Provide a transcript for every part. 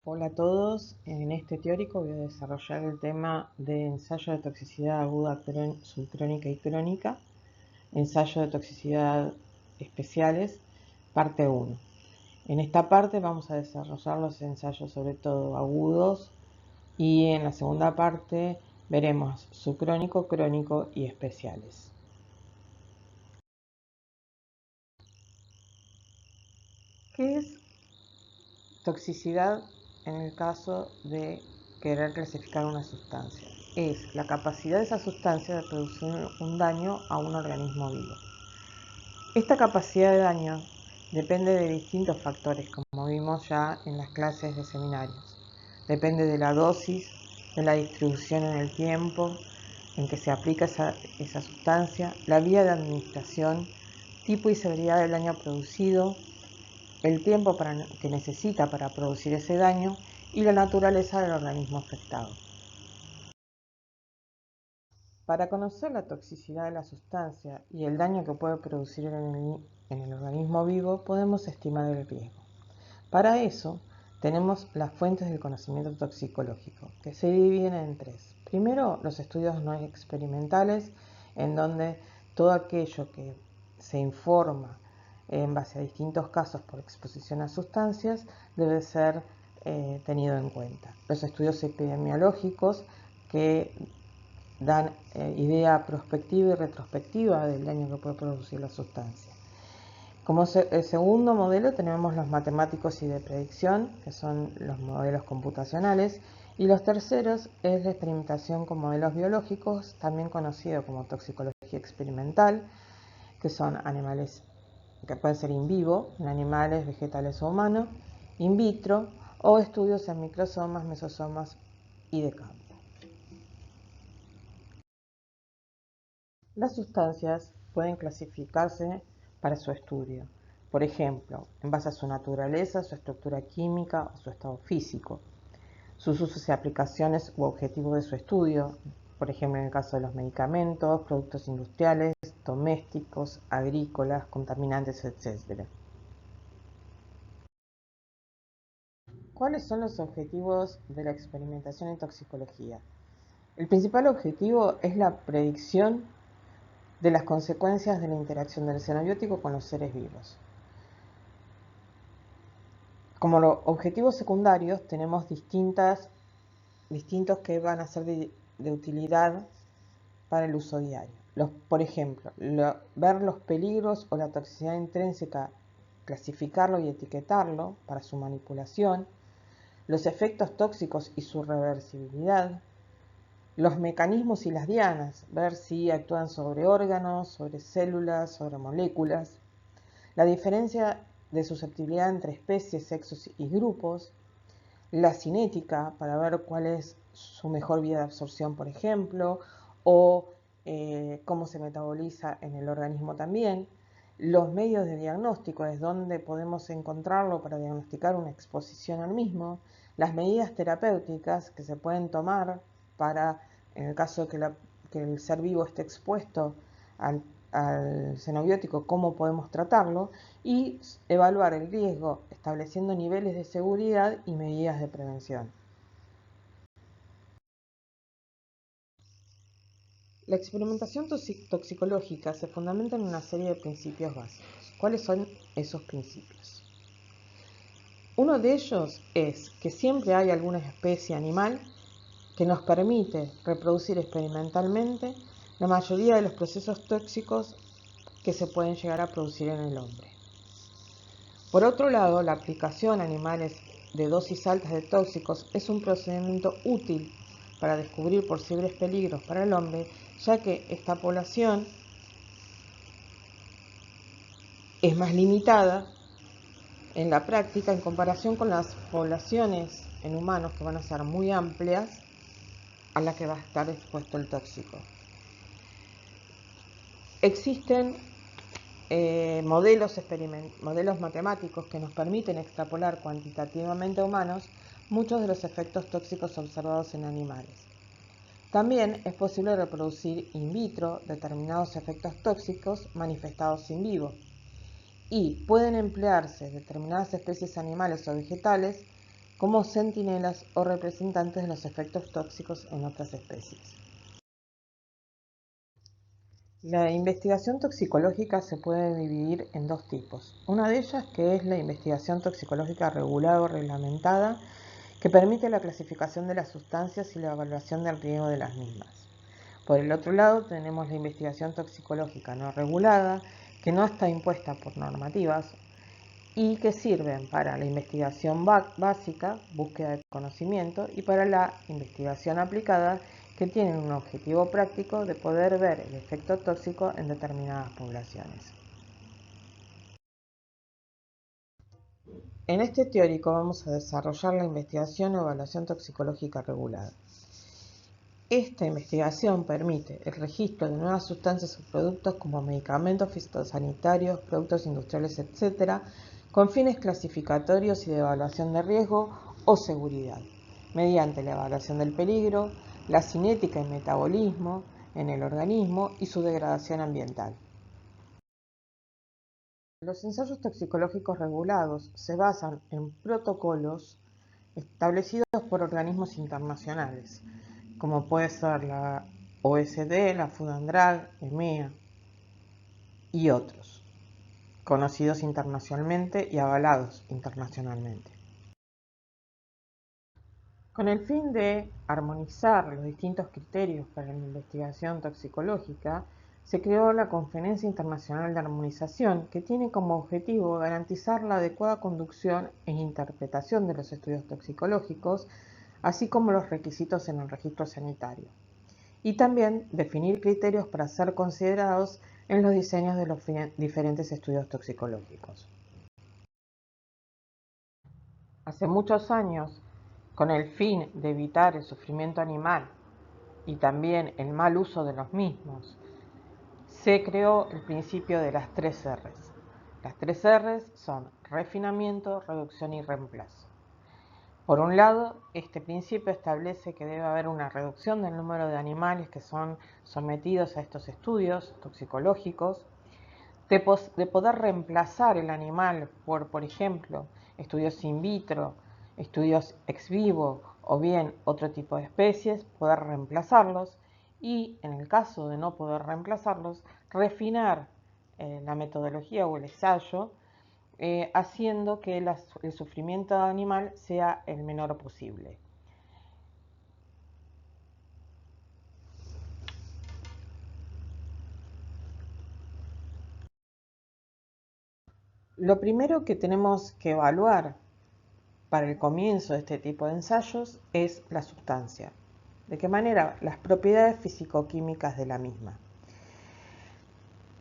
Hola a todos, en este teórico voy a desarrollar el tema de ensayo de toxicidad aguda, subcrónica y crónica, ensayo de toxicidad especiales, parte 1. En esta parte vamos a desarrollar los ensayos sobre todo agudos y en la segunda parte veremos subcrónico, crónico y especiales. ¿Qué es toxicidad en el caso de querer clasificar una sustancia? Es la capacidad de esa sustancia de producir un daño a un organismo vivo. Esta capacidad de daño depende de distintos factores, como vimos ya en las clases de seminarios. Depende de la dosis, de la distribución en el tiempo en que se aplica esa sustancia, la vía de administración, tipo y severidad del daño producido, el tiempo que necesita para producir ese daño y la naturaleza del organismo afectado. Para conocer la toxicidad de la sustancia y el daño que puede producir en el organismo vivo, podemos estimar el riesgo. Para eso, tenemos las fuentes del conocimiento toxicológico, que se dividen en tres. Primero, los estudios no experimentales, en donde todo aquello que se informa en base a distintos casos por exposición a sustancias debe ser tenido en cuenta. Los estudios epidemiológicos que dan idea prospectiva y retrospectiva del daño que puede producir la sustancia. Como segundo modelo tenemos los matemáticos y de predicción, que son los modelos computacionales, y los terceros es la experimentación con modelos biológicos, también conocido como toxicología experimental, que son animales que pueden ser in vivo, en animales, vegetales o humanos, in vitro, o estudios en microsomas, mesosomas y de campo. Las sustancias pueden clasificarse para su estudio, por ejemplo, en base a su naturaleza, su estructura química o su estado físico, sus usos y aplicaciones u objetivos de su estudio, por ejemplo en el caso de los medicamentos, productos industriales, domésticos, agrícolas, contaminantes, etc. ¿Cuáles son los objetivos de la experimentación en toxicología? El principal objetivo es la predicción de las consecuencias de la interacción del xenobiótico con los seres vivos. Como objetivos secundarios tenemos distintos que van a ser de utilidad para el uso diario. Por ejemplo, ver los peligros o la toxicidad intrínseca, clasificarlo y etiquetarlo para su manipulación, los efectos tóxicos y su reversibilidad, los mecanismos y las dianas, ver si actúan sobre órganos, sobre células, sobre moléculas, la diferencia de susceptibilidad entre especies, sexos y grupos, la cinética para ver cuál es su mejor vía de absorción, por ejemplo, o cómo se metaboliza en el organismo también, los medios de diagnóstico, es donde podemos encontrarlo para diagnosticar una exposición al mismo, las medidas terapéuticas que se pueden tomar para, en el caso de que el ser vivo esté expuesto al xenobiótico, cómo podemos tratarlo, y evaluar el riesgo estableciendo niveles de seguridad y medidas de prevención. La experimentación toxicológica se fundamenta en una serie de principios básicos. ¿Cuáles son esos principios? Uno de ellos es que siempre hay alguna especie animal que nos permite reproducir experimentalmente la mayoría de los procesos tóxicos que se pueden llegar a producir en el hombre. Por otro lado, la aplicación a animales de dosis altas de tóxicos es un procedimiento útil para descubrir posibles peligros para el hombre, ya que esta población es más limitada en la práctica en comparación con las poblaciones en humanos que van a ser muy amplias a las que va a estar expuesto el tóxico. Existen modelos matemáticos que nos permiten extrapolar cuantitativamente a humanos muchos de los efectos tóxicos observados en animales. También es posible reproducir in vitro determinados efectos tóxicos manifestados in vivo y pueden emplearse determinadas especies animales o vegetales como centinelas o representantes de los efectos tóxicos en otras especies. La investigación toxicológica se puede dividir en dos tipos. Una de ellas, que es la investigación toxicológica regulada o reglamentada, que permite la clasificación de las sustancias y la evaluación del riesgo de las mismas. Por el otro lado, tenemos la investigación toxicológica no regulada, que no está impuesta por normativas y que sirven para la investigación básica, búsqueda de conocimiento, y para la investigación aplicada, que tienen un objetivo práctico de poder ver el efecto tóxico en determinadas poblaciones. En este teórico vamos a desarrollar la investigación o evaluación toxicológica regulada. Esta investigación permite el registro de nuevas sustancias o productos como medicamentos fitosanitarios, productos industriales, etc., con fines clasificatorios y de evaluación de riesgo o seguridad, mediante la evaluación del peligro, la cinética y metabolismo en el organismo y su degradación ambiental. Los ensayos toxicológicos regulados se basan en protocolos establecidos por organismos internacionales, como puede ser la OSD, la Food and Drug, EMEA y otros, conocidos internacionalmente y avalados internacionalmente. Con el fin de armonizar los distintos criterios para la investigación toxicológica, se creó la Conferencia Internacional de Armonización, que tiene como objetivo garantizar la adecuada conducción e interpretación de los estudios toxicológicos, así como los requisitos en el registro sanitario, y también definir criterios para ser considerados en los diseños de los diferentes estudios toxicológicos. Hace muchos años, con el fin de evitar el sufrimiento animal y también el mal uso de los mismos, se creó el principio de las 3 R's. Las 3 R's son refinamiento, reducción y reemplazo. Por un lado, este principio establece que debe haber una reducción del número de animales que son sometidos a estos estudios toxicológicos, de poder reemplazar el animal por ejemplo, estudios in vitro, estudios ex vivo o bien otro tipo de especies, poder reemplazarlos y, en el caso de no poder reemplazarlos, refinar la metodología o el ensayo, haciendo que el sufrimiento animal sea el menor posible. Lo primero que tenemos que evaluar para el comienzo de este tipo de ensayos es la sustancia. ¿De qué manera? Las propiedades físico-químicas de la misma.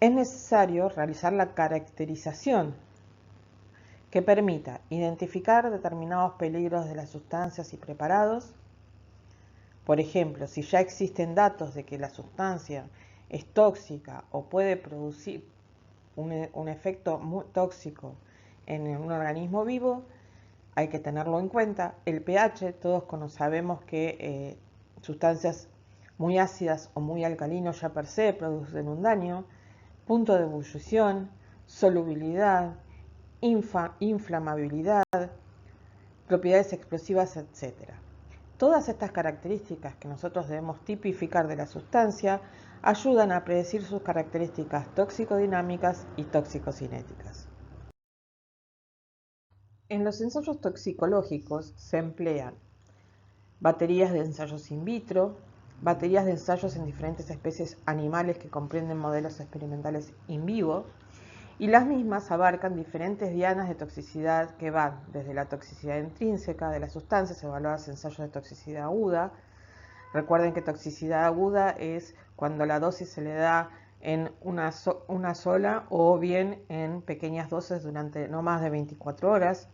Es necesario realizar la caracterización que permita identificar determinados peligros de las sustancias y preparados. Por ejemplo, si ya existen datos de que la sustancia es tóxica o puede producir un efecto muy tóxico en un organismo vivo, hay que tenerlo en cuenta. El pH, todos sabemos que sustancias muy ácidas o muy alcalinos ya per se producen un daño, punto de ebullición, solubilidad, inflamabilidad, propiedades explosivas, etc. Todas estas características que nosotros debemos tipificar de la sustancia ayudan a predecir sus características tóxico-dinámicas y tóxico-cinéticas. En los ensayos toxicológicos se emplean baterías de ensayos in vitro, baterías de ensayos en diferentes especies animales que comprenden modelos experimentales in vivo, y las mismas abarcan diferentes dianas de toxicidad que van desde la toxicidad intrínseca de las sustancias evaluadas en ensayos de toxicidad aguda. Recuerden que toxicidad aguda es cuando la dosis se le da en una sola o bien en pequeñas dosis durante no más de 24 horas.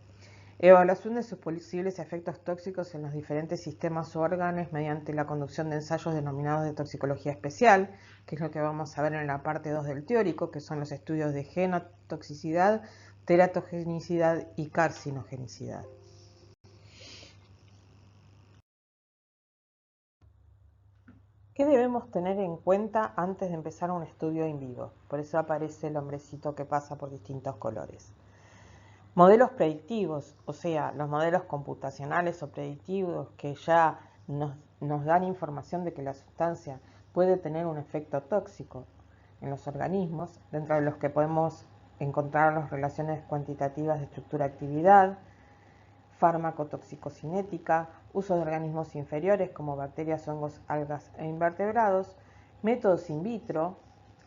Evaluación de sus posibles efectos tóxicos en los diferentes sistemas o órganos mediante la conducción de ensayos denominados de toxicología especial, que es lo que vamos a ver en la parte 2 del teórico, que son los estudios de genotoxicidad, teratogenicidad y carcinogenicidad. ¿Qué debemos tener en cuenta antes de empezar un estudio in vivo? Por eso aparece el hombrecito que pasa por distintos colores. Modelos predictivos, o sea, los modelos computacionales o predictivos que ya nos dan información de que la sustancia puede tener un efecto tóxico en los organismos, dentro de los que podemos encontrar las relaciones cuantitativas de estructura-actividad, fármaco-toxicocinética, uso de organismos inferiores como bacterias, hongos, algas e invertebrados, métodos in vitro,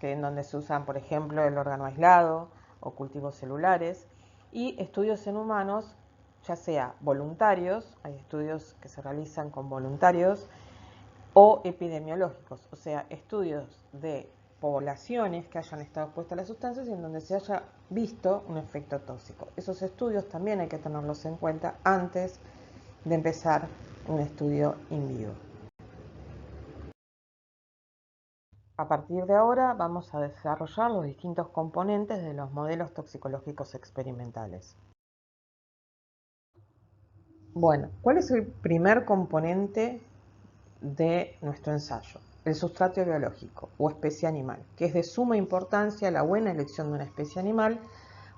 que en donde se usan, por ejemplo, el órgano aislado o cultivos celulares, y estudios en humanos, ya sea voluntarios, hay estudios que se realizan con voluntarios, o epidemiológicos, o sea, estudios de poblaciones que hayan estado expuestas a las sustancias y en donde se haya visto un efecto tóxico. Esos estudios también hay que tenerlos en cuenta antes de empezar un estudio in vivo. A partir de ahora vamos a desarrollar los distintos componentes de los modelos toxicológicos experimentales. Bueno, ¿cuál es el primer componente de nuestro ensayo? El sustrato biológico o especie animal, que es de suma importancia la buena elección de una especie animal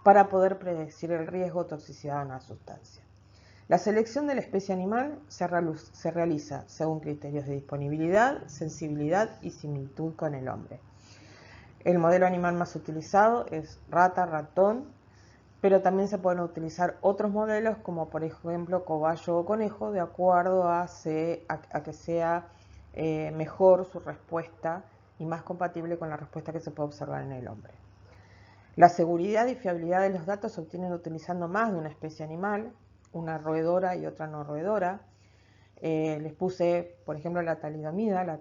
para poder predecir el riesgo o toxicidad de una sustancia. La selección de la especie animal se realiza según criterios de disponibilidad, sensibilidad y similitud con el hombre. El modelo animal más utilizado es rata, ratón, pero también se pueden utilizar otros modelos como por ejemplo cobayo o conejo, de acuerdo a que sea mejor su respuesta y más compatible con la respuesta que se puede observar en el hombre. La seguridad y fiabilidad de los datos se obtienen utilizando más de una especie animal, una roedora y otra no roedora. Les puse, por ejemplo, la talidomida. La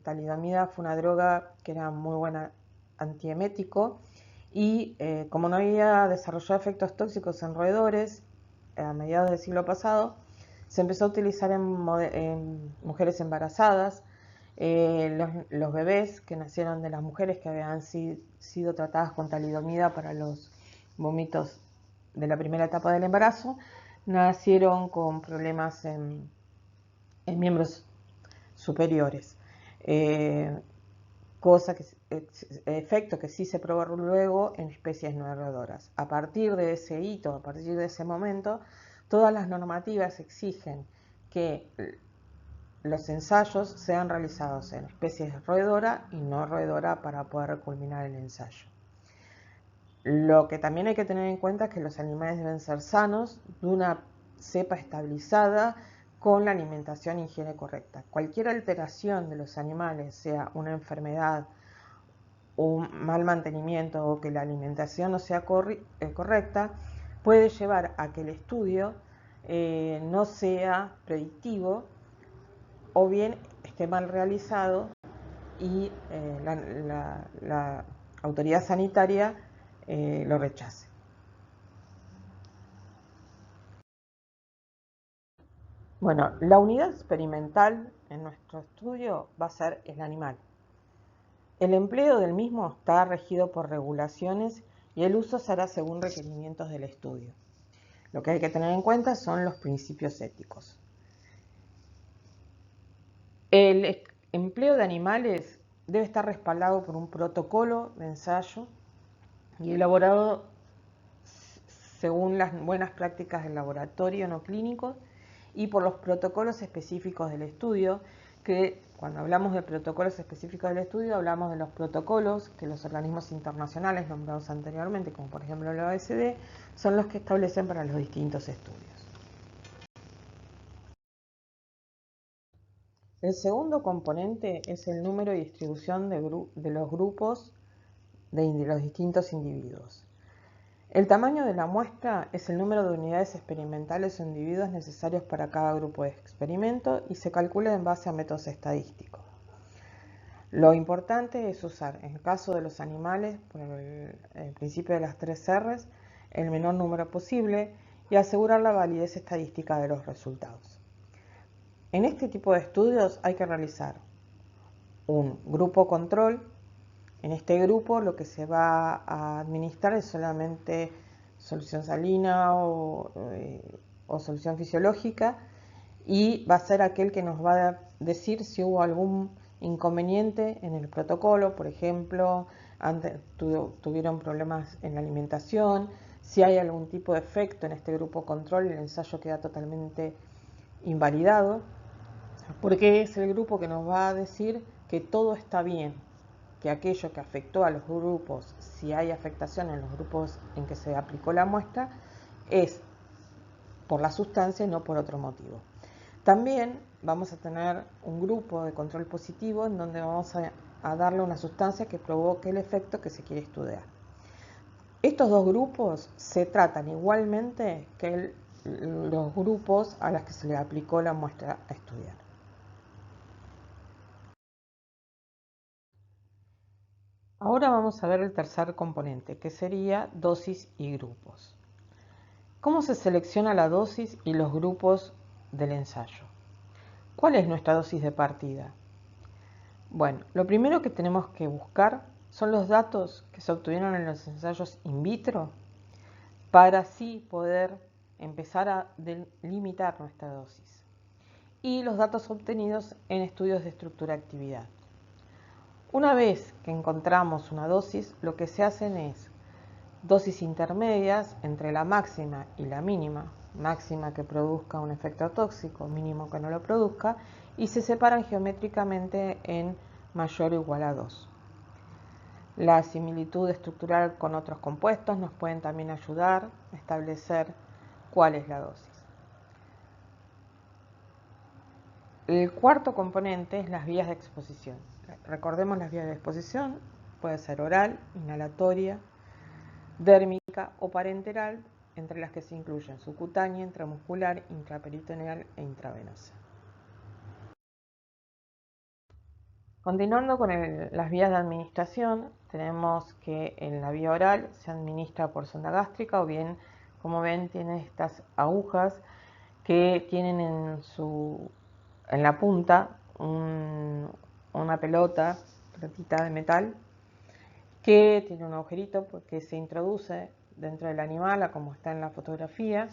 talidomida fue una droga que era muy buena antiemético y como no había desarrollado efectos tóxicos en roedores a mediados del siglo pasado, se empezó a utilizar en mujeres embarazadas. Los bebés que nacieron de las mujeres que habían sido tratadas con talidomida para los vómitos de la primera etapa del embarazo, nacieron con problemas en miembros superiores. Efecto que sí se probó luego en especies no roedoras. A partir de ese hito, a partir de ese momento, todas las normativas exigen que los ensayos sean realizados en especies roedora y no roedora para poder culminar el ensayo. Lo que también hay que tener en cuenta es que los animales deben ser sanos, de una cepa estabilizada, con la alimentación e higiene correcta. Cualquier alteración de los animales, sea una enfermedad, un mal mantenimiento o que la alimentación no sea correcta, puede llevar a que el estudio no sea predictivo o bien esté mal realizado y la autoridad sanitaria lo rechace. Bueno, la unidad experimental en nuestro estudio va a ser el animal. El empleo del mismo está regido por regulaciones y el uso se hará según requerimientos del estudio. Lo que hay que tener en cuenta son los principios éticos. El empleo de animales debe estar respaldado por un protocolo de ensayo y elaborado según las buenas prácticas del laboratorio no clínico y por los protocolos específicos del estudio, que cuando hablamos de protocolos específicos del estudio hablamos de los protocolos que los organismos internacionales nombrados anteriormente, como por ejemplo la OECD, son los que establecen para los distintos estudios. El segundo componente es el número y distribución de los grupos de los distintos individuos. El tamaño de la muestra es el número de unidades experimentales o individuos necesarios para cada grupo de experimento y se calcula en base a métodos estadísticos. Lo importante es usar, en el caso de los animales, por el principio de las 3 R's, el menor número posible y asegurar la validez estadística de los resultados. En este tipo de estudios hay que realizar un grupo control. En este grupo lo que se va a administrar es solamente solución salina o solución fisiológica y va a ser aquel que nos va a decir si hubo algún inconveniente en el protocolo, por ejemplo, antes tuvieron problemas en la alimentación, Si hay algún tipo de efecto en este grupo control, el ensayo queda totalmente invalidado, porque es el grupo que nos va a decir que todo está bien, que aquello que afectó a los grupos, si hay afectación en los grupos en que se aplicó la muestra, es por la sustancia y no por otro motivo. También vamos a tener un grupo de control positivo en donde vamos a darle una sustancia que provoque el efecto que se quiere estudiar. Estos dos grupos se tratan igualmente que los grupos a los que se le aplicó la muestra a estudiar. Ahora vamos a ver el tercer componente, que sería dosis y grupos. ¿Cómo se selecciona la dosis y los grupos del ensayo? ¿Cuál es nuestra dosis de partida? Bueno, lo primero que tenemos que buscar son los datos que se obtuvieron en los ensayos in vitro para así poder empezar a delimitar nuestra dosis. Y los datos obtenidos en estudios de estructura-actividad. Una vez que encontramos una dosis, lo que se hacen es dosis intermedias entre la máxima y la mínima, máxima que produzca un efecto tóxico, mínimo que no lo produzca, y se separan geométricamente en mayor o igual a 2. La similitud estructural con otros compuestos nos pueden también ayudar a establecer cuál es la dosis. El cuarto componente es las vías de exposición. Recordemos las vías de exposición, puede ser oral, inhalatoria, dérmica o parenteral, entre las que se incluyen subcutánea, intramuscular, intraperitoneal e intravenosa. Continuando con las vías de administración, tenemos que en la vía oral se administra por sonda gástrica o bien, como ven, tiene estas agujas que tienen en la punta una pelotita de metal que tiene un agujerito porque se introduce dentro del animal, como está en la fotografía.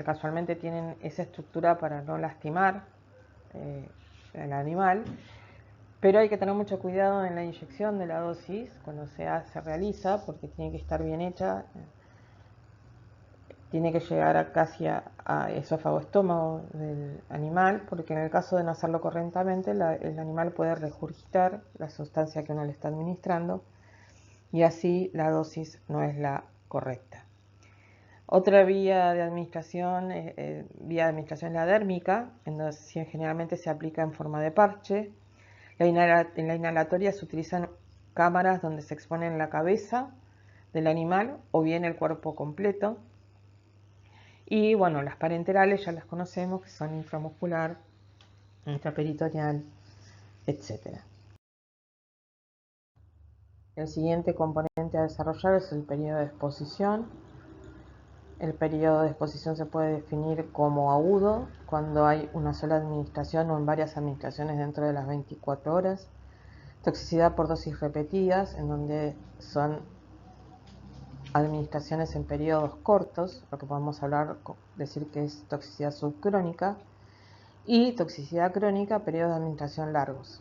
Casualmente tienen esa estructura para no lastimar el animal, pero hay que tener mucho cuidado en la inyección de la dosis cuando se realiza, porque tiene que estar bien hecha, tiene que llegar casi a esófago-estómago del animal, porque en el caso de no hacerlo correctamente, el animal puede regurgitar la sustancia que uno le está administrando y así la dosis no es la correcta. Otra vía de administración es la dérmica, en donde generalmente se aplica en forma de parche. En la inhalatoria se utilizan cámaras donde se exponen la cabeza del animal o bien el cuerpo completo. Y bueno, las parenterales ya las conocemos, que son intramuscular, intraperitoneal, etc. El siguiente componente a desarrollar es el periodo de exposición. El periodo de exposición se puede definir como agudo, cuando hay una sola administración o en varias administraciones dentro de las 24 horas. Toxicidad por dosis repetidas, en donde son administraciones en periodos cortos, lo que podemos decir que es toxicidad subcrónica. Y toxicidad crónica, periodos de administración largos.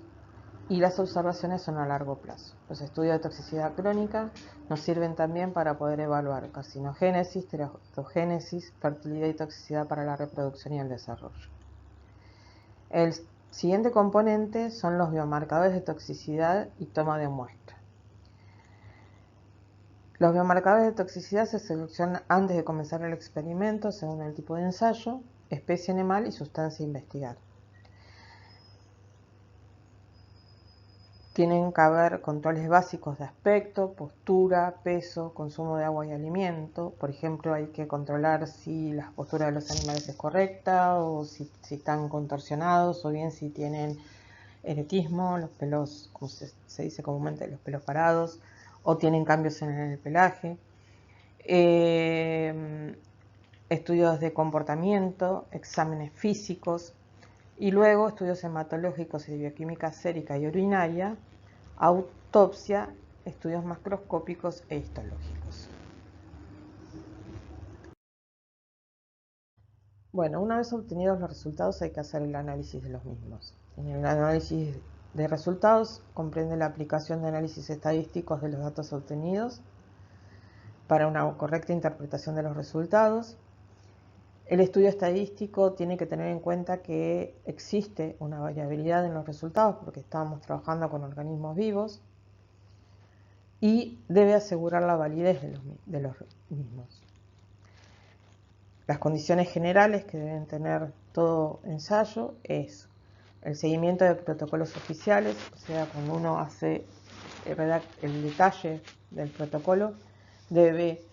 Y las observaciones son a largo plazo. Los estudios de toxicidad crónica nos sirven también para poder evaluar carcinogénesis, teratogénesis, fertilidad y toxicidad para la reproducción y el desarrollo. El siguiente componente son los biomarcadores de toxicidad y toma de muestra. Los biomarcadores de toxicidad se seleccionan antes de comenzar el experimento según el tipo de ensayo, especie animal y sustancia a investigar. Tienen que haber controles básicos de aspecto, postura, peso, consumo de agua y alimento. Por ejemplo, hay que controlar si la postura de los animales es correcta o si están contorsionados o bien si tienen eretismo, los pelos, como se dice comúnmente, los pelos parados, o tienen cambios en el pelaje. Estudios de comportamiento, exámenes físicos y luego estudios hematológicos y de bioquímica sérica y urinaria, autopsia, estudios macroscópicos e histológicos. Bueno, una vez obtenidos los resultados hay que hacer el análisis de los mismos. En el análisis de resultados comprende la aplicación de análisis estadísticos de los datos obtenidos para una correcta interpretación de los resultados. El estudio estadístico tiene que tener en cuenta que existe una variabilidad en los resultados porque estamos trabajando con organismos vivos y debe asegurar la validez de los mismos. Las condiciones generales que deben tener todo ensayo es el seguimiento de protocolos oficiales, o sea, cuando uno hace el detalle del protocolo, debe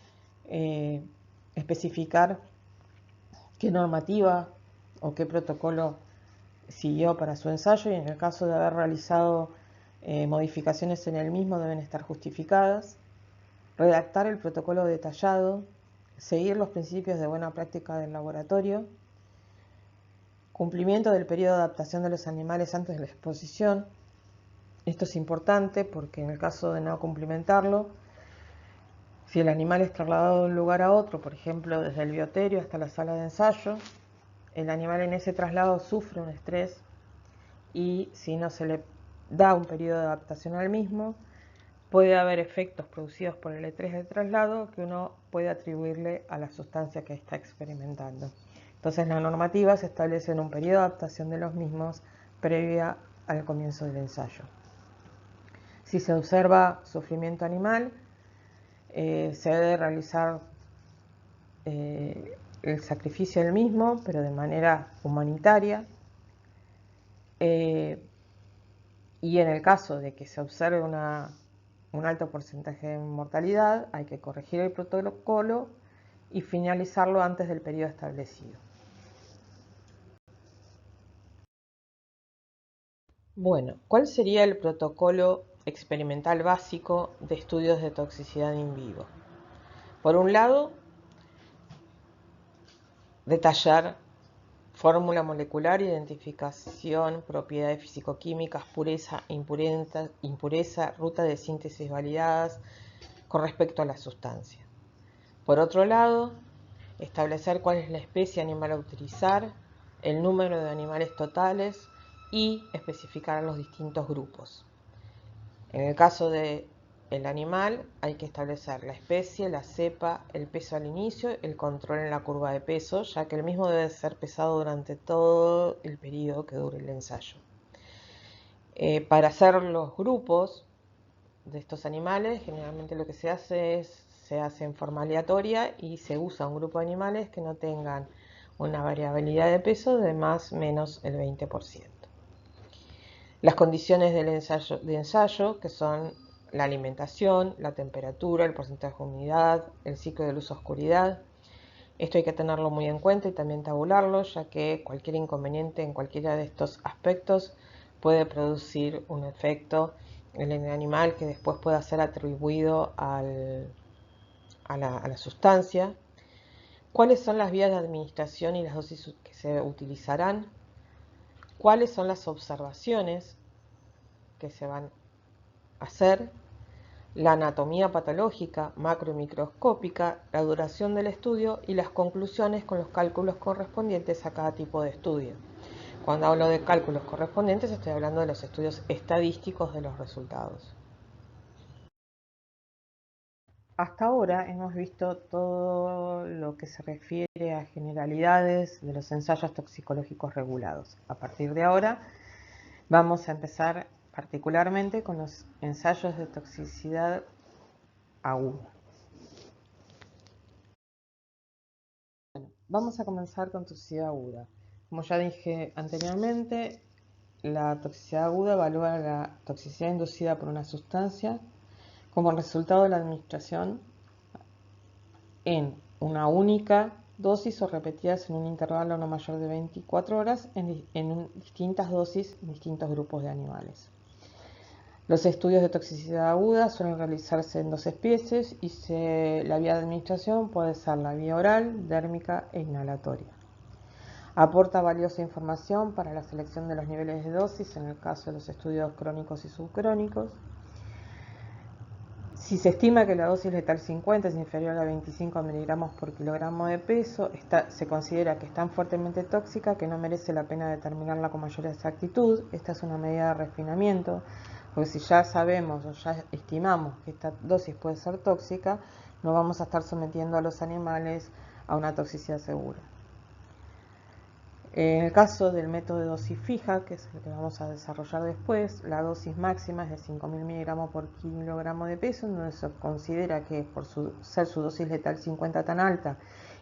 especificar qué normativa o qué protocolo siguió para su ensayo, y en el caso de haber realizado modificaciones en el mismo deben estar justificadas, redactar el protocolo detallado, seguir los principios de buena práctica del laboratorio, cumplimiento del periodo de adaptación de los animales antes de la exposición. Esto es importante porque en el caso de no cumplimentarlo, si el animal es trasladado de un lugar a otro, por ejemplo desde el bioterio hasta la sala de ensayo, el animal en ese traslado sufre un estrés y si no se le da un periodo de adaptación al mismo, puede haber efectos producidos por el estrés del traslado que uno puede atribuirle a la sustancia que está experimentando. Entonces, la normativa se establece en un periodo de adaptación de los mismos previa al comienzo del ensayo. Si se observa sufrimiento animal, se debe realizar el sacrificio del mismo, pero de manera humanitaria. Y en el caso de que se observe un alto porcentaje de mortalidad, hay que corregir el protocolo y finalizarlo antes del periodo establecido. Bueno, ¿cuál sería el protocolo experimental básico de estudios de toxicidad in vivo? Por un lado, detallar fórmula molecular, identificación, propiedades fisicoquímicas, pureza, impureza, ruta de síntesis validadas con respecto a la sustancia. Por otro lado, establecer cuál es la especie animal a utilizar, el número de animales totales y especificar los distintos grupos. En el caso del animal hay que establecer la especie, la cepa, el peso al inicio, el control en la curva de peso, ya que el mismo debe ser pesado durante todo el periodo que dure el ensayo. Para hacer los grupos de estos animales, generalmente lo que se hace en forma aleatoria y se usa un grupo de animales que no tengan una variabilidad de peso de más o menos el 20%. Las condiciones del ensayo, que son la alimentación, la temperatura, el porcentaje de humedad, el ciclo de luz-oscuridad. Esto hay que tenerlo muy en cuenta y también tabularlo, ya que cualquier inconveniente en cualquiera de estos aspectos puede producir un efecto en el animal que después pueda ser atribuido a la sustancia. ¿Cuáles son las vías de administración y las dosis que se utilizarán? ¿Cuáles son las observaciones que se van a hacer? La anatomía patológica macro y microscópica, la duración del estudio y las conclusiones con los cálculos correspondientes a cada tipo de estudio. Cuando hablo de cálculos correspondientes estoy hablando de los estudios estadísticos de los resultados. Hasta ahora hemos visto todo lo que se refiere a generalidades de los ensayos toxicológicos regulados. A partir de ahora vamos a empezar particularmente con los ensayos de toxicidad aguda. Vamos a comenzar con toxicidad aguda. Como ya dije anteriormente, la toxicidad aguda evalúa la toxicidad inducida por una sustancia como resultado de la administración en una única dosis o repetidas en un intervalo no mayor de 24 horas en distintas dosis en distintos grupos de animales. Los estudios de toxicidad aguda suelen realizarse en dos especies y la vía de administración puede ser la vía oral, dérmica e inhalatoria. Aporta valiosa información para la selección de los niveles de dosis en el caso de los estudios crónicos y subcrónicos. Si se estima que la dosis letal 50 es inferior a 25 miligramos por kilogramo de peso, se considera que es tan fuertemente tóxica que no merece la pena determinarla con mayor exactitud. Esta es una medida de refinamiento, porque si ya sabemos o ya estimamos que esta dosis puede ser tóxica, no vamos a estar sometiendo a los animales a una toxicidad segura. En el caso del método de dosis fija, que es el que vamos a desarrollar después, la dosis máxima es de 5.000 miligramos por kilogramo de peso, donde se considera que por ser su dosis letal 50 tan alta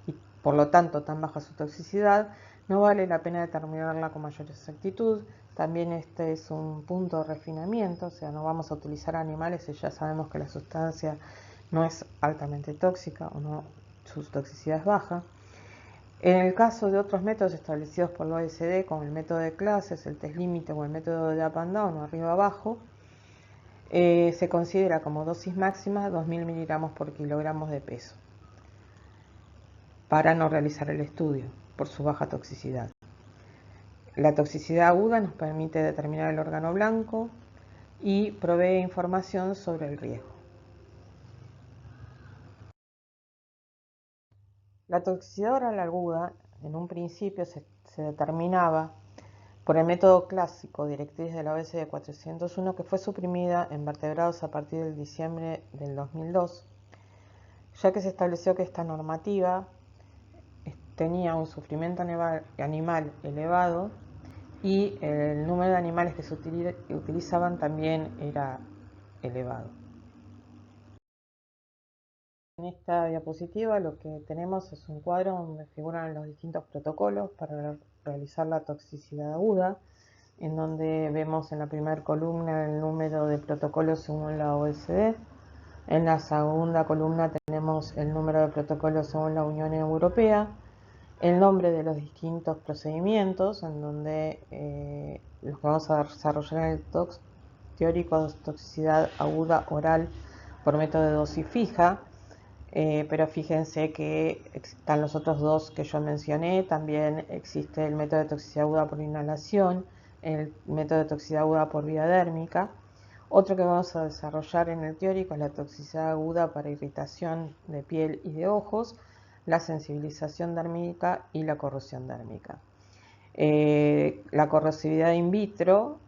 y por lo tanto tan baja su toxicidad, no vale la pena determinarla con mayor exactitud. También este es un punto de refinamiento, o sea, no vamos a utilizar animales si ya sabemos que la sustancia no es altamente tóxica o no, su toxicidad es baja. En el caso de otros métodos establecidos por la OECD, como el método de clases, el test límite o el método de up and down o arriba-abajo, se considera como dosis máxima 2.000 miligramos por kilogramos de peso para no realizar el estudio por su baja toxicidad. La toxicidad aguda nos permite determinar el órgano blanco y provee información sobre el riesgo. La toxicidad oral aguda en un principio se determinaba por el método clásico, directriz de la OECD 401, que fue suprimida en vertebrados a partir del diciembre del 2002, ya que se estableció que esta normativa tenía un sufrimiento animal elevado y el número de animales que se utilizaban también era elevado. En esta diapositiva lo que tenemos es un cuadro donde figuran los distintos protocolos para realizar la toxicidad aguda, en donde vemos en la primera columna el número de protocolos según la OECD. En la segunda columna tenemos el número de protocolos según la Unión Europea, el nombre de los distintos procedimientos, en donde los que vamos a desarrollar en el teórico de toxicidad aguda oral por método de dosis fija. Pero fíjense que están los otros dos que yo mencioné. También existe el método de toxicidad aguda por inhalación, el método de toxicidad aguda por vía dérmica. Otro que vamos a desarrollar en el teórico es la toxicidad aguda para irritación de piel y de ojos, la sensibilización dérmica y la corrosión dérmica. La corrosividad in vitro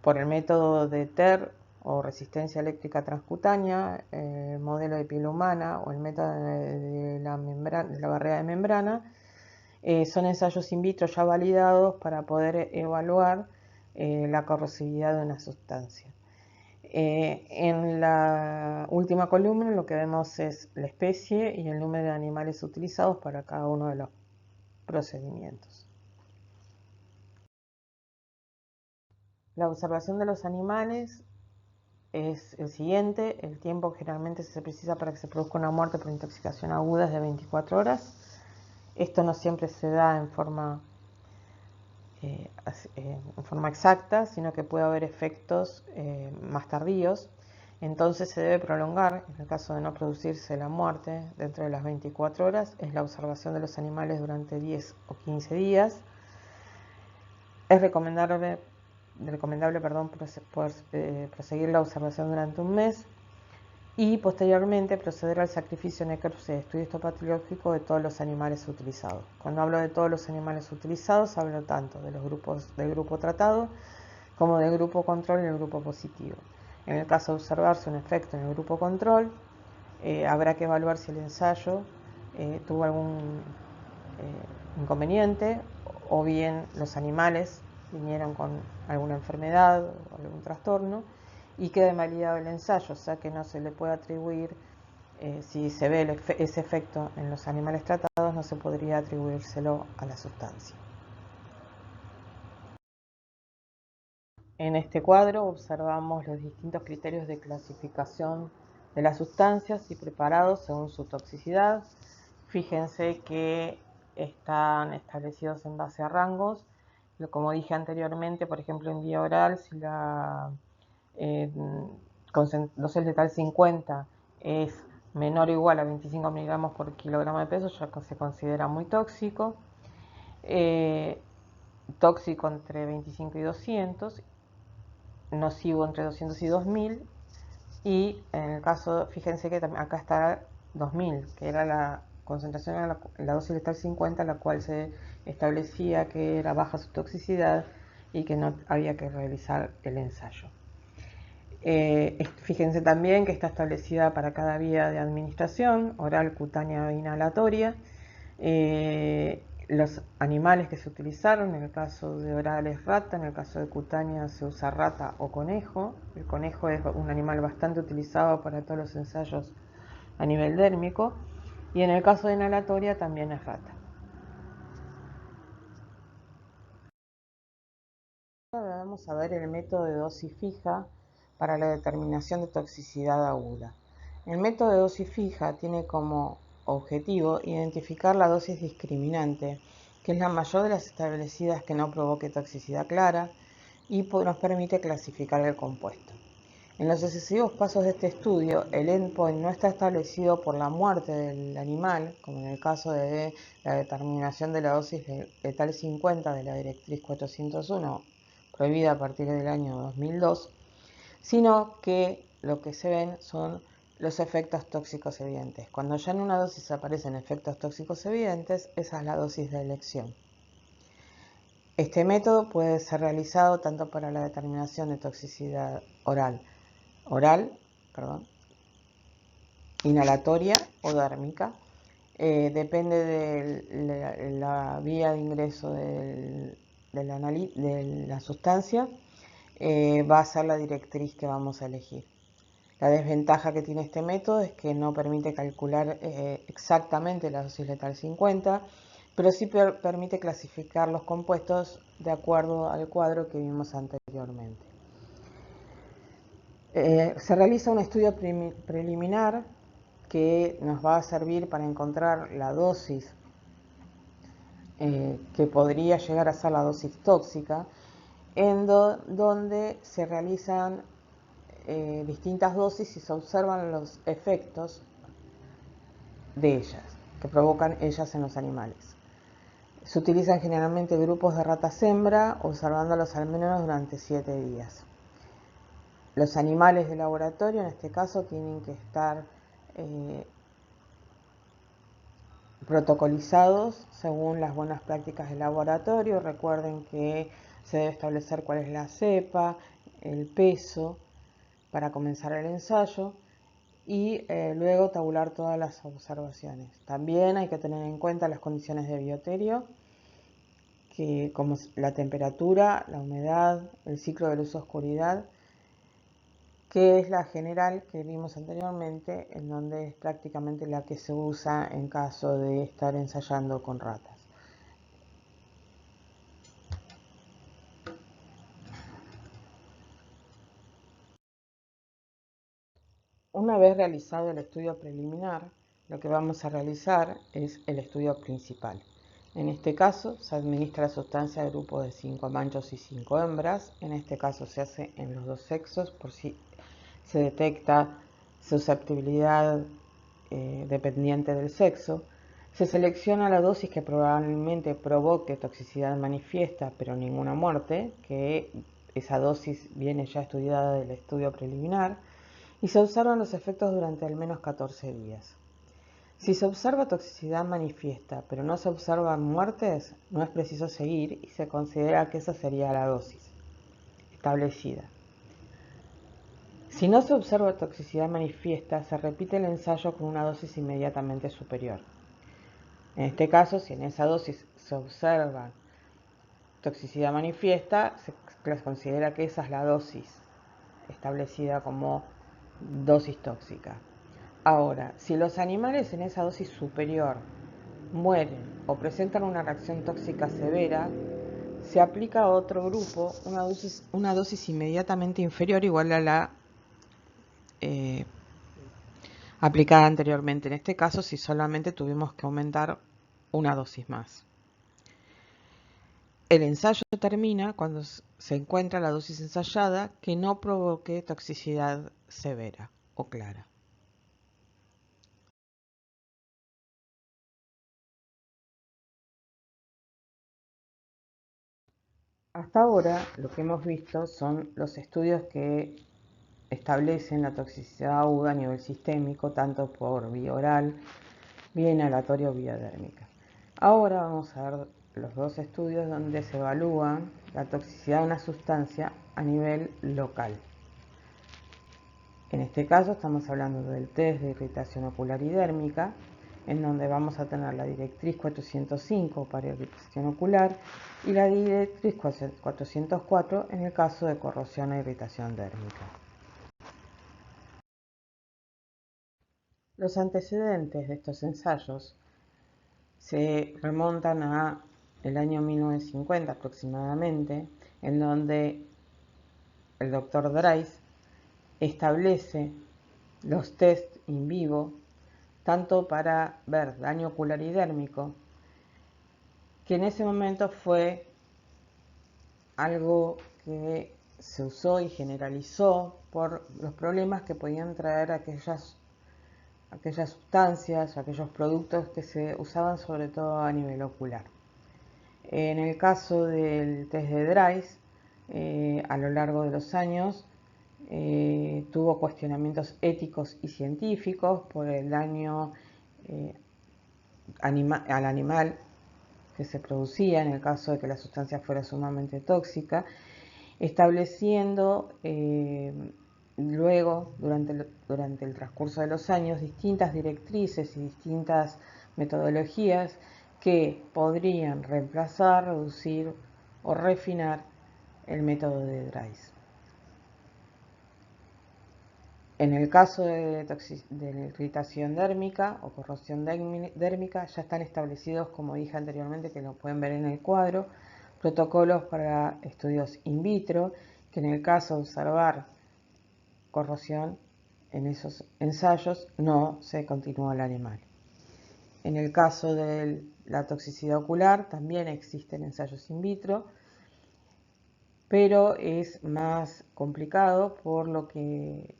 por el método de TER o resistencia eléctrica transcutánea, el modelo de piel humana o el método de la barrera de membrana, son ensayos in vitro ya validados para poder evaluar la corrosividad de una sustancia. En la última columna lo que vemos es la especie y el número de animales utilizados para cada uno de los procedimientos. La observación de los animales es el siguiente. El tiempo generalmente se precisa para que se produzca una muerte por intoxicación aguda es de 24 horas. Esto no siempre se da en forma exacta, sino que puede haber efectos más tardíos. Entonces se debe prolongar, en el caso de no producirse la muerte dentro de las 24 horas, es la observación de los animales durante 10 o 15 días. Es recomendable proseguir la observación durante un mes y posteriormente proceder al sacrificio, necropsia y estudio histopatológico de todos los animales utilizados. Cuando hablo de todos los animales utilizados, hablo tanto de los grupos del grupo tratado como del grupo control y el grupo positivo. En el caso de observarse un efecto en el grupo control, habrá que evaluar si el ensayo tuvo algún inconveniente o bien los animales vinieron con alguna enfermedad o algún trastorno y quede invalidado el ensayo, o sea que no se le puede atribuir, si se ve ese efecto en los animales tratados, no se podría atribuírselo a la sustancia. En este cuadro observamos los distintos criterios de clasificación de las sustancias y preparados según su toxicidad. Fíjense que están establecidos en base a rangos. Como dije anteriormente, por ejemplo, en vía oral, si la dosis letal 50 es menor o igual a 25 miligramos por kilogramo de peso, ya se considera muy tóxico. Tóxico entre 25 y 200, nocivo entre 200 y 2000, Y en el caso, fíjense que acá está 2000, que era la concentración en la dosis letal 50, la cual se establecía que era baja su toxicidad y que no había que realizar el ensayo. Fíjense también que está establecida para cada vía de administración, oral, cutánea e inhalatoria. Los animales que se utilizaron, en el caso de oral es rata, en el caso de cutánea se usa rata o conejo. El conejo es un animal bastante utilizado para todos los ensayos a nivel dérmico, y en el caso de inhalatoria también es rata. Ahora vamos a ver el método de dosis fija para la determinación de toxicidad aguda. El método de dosis fija tiene como objetivo identificar la dosis discriminante, que es la mayor de las establecidas que no provoque toxicidad clara, y nos permite clasificar el compuesto. En los sucesivos pasos de este estudio, el endpoint no está establecido por la muerte del animal, como en el caso de la determinación de la dosis letal 50 de la directriz 401, prohibida a partir del año 2002, sino que lo que se ven son los efectos tóxicos evidentes. Cuando ya en una dosis aparecen efectos tóxicos evidentes, esa es la dosis de elección. Este método puede ser realizado tanto para la determinación de toxicidad oral, inhalatoria o dérmica. Depende de la vía de ingreso de la sustancia, va a ser la directriz que vamos a elegir. La desventaja que tiene este método es que no permite calcular exactamente la dosis letal 50, pero sí permite clasificar los compuestos de acuerdo al cuadro que vimos anteriormente. Se realiza un estudio preliminar que nos va a servir para encontrar la dosis que podría llegar a ser la dosis tóxica, donde se realizan distintas dosis y se observan los efectos de ellas, que provocan ellas en los animales. Se utilizan generalmente grupos de ratas hembra, observándolos al menos durante 7 días. Los animales de laboratorio, en este caso, tienen que estar protocolizados según las buenas prácticas de laboratorio. Recuerden que se debe establecer cuál es la cepa, el peso para comenzar el ensayo y luego tabular todas las observaciones. También hay que tener en cuenta las condiciones de bioterio, que como la temperatura, la humedad, el ciclo de luz-oscuridad, que es la general que vimos anteriormente, en donde es prácticamente la que se usa en caso de estar ensayando con ratas. Una vez realizado el estudio preliminar, lo que vamos a realizar es el estudio principal. En este caso se administra la sustancia al grupo de 5 machos y 5 hembras. En este caso se hace en los dos sexos por si se detecta susceptibilidad dependiente del sexo. Se selecciona la dosis que probablemente provoque toxicidad manifiesta pero ninguna muerte, que esa dosis viene ya estudiada del estudio preliminar, y se observan los efectos durante al menos 14 días. Si se observa toxicidad manifiesta pero no se observan muertes, no es preciso seguir y se considera que esa sería la dosis establecida. Si no se observa toxicidad manifiesta, se repite el ensayo con una dosis inmediatamente superior. En este caso, si en esa dosis se observa toxicidad manifiesta, se considera que esa es la dosis establecida como dosis tóxica. Ahora, si los animales en esa dosis superior mueren o presentan una reacción tóxica severa, se aplica a otro grupo una dosis inmediatamente inferior igual a la aplicada anteriormente. En este caso, si solamente tuvimos que aumentar una dosis más. El ensayo termina cuando se encuentra la dosis ensayada que no provoque toxicidad severa o clara. Hasta ahora lo que hemos visto son los estudios que establecen la toxicidad aguda a nivel sistémico, tanto por vía oral, vía inhalatoria o vía dérmica. Ahora vamos a ver los dos estudios donde se evalúa la toxicidad de una sustancia a nivel local. En este caso estamos hablando del test de irritación ocular y dérmica, en donde vamos a tener la directriz 405 para irritación ocular y la directriz 404 en el caso de corrosión e irritación dérmica. Los antecedentes de estos ensayos se remontan a el año 1950 aproximadamente, en donde el Dr. Drais establece los test in vivo tanto para ver daño ocular y dérmico, que en ese momento fue algo que se usó y generalizó por los problemas que podían traer aquellas sustancias, aquellos productos que se usaban sobre todo a nivel ocular. En el caso del test de Drais, a lo largo de los años, tuvo cuestionamientos éticos y científicos por el daño al animal que se producía en el caso de que la sustancia fuera sumamente tóxica, estableciendo luego, durante el transcurso de los años, distintas directrices y distintas metodologías que podrían reemplazar, reducir o refinar el método de Drais. En el caso de irritación dérmica o corrosión dérmica ya están establecidos, como dije anteriormente, que lo pueden ver en el cuadro, protocolos para estudios in vitro, que en el caso de observar corrosión en esos ensayos no se continúa el animal. En el caso de la toxicidad ocular también existen ensayos in vitro, pero es más complicado por lo que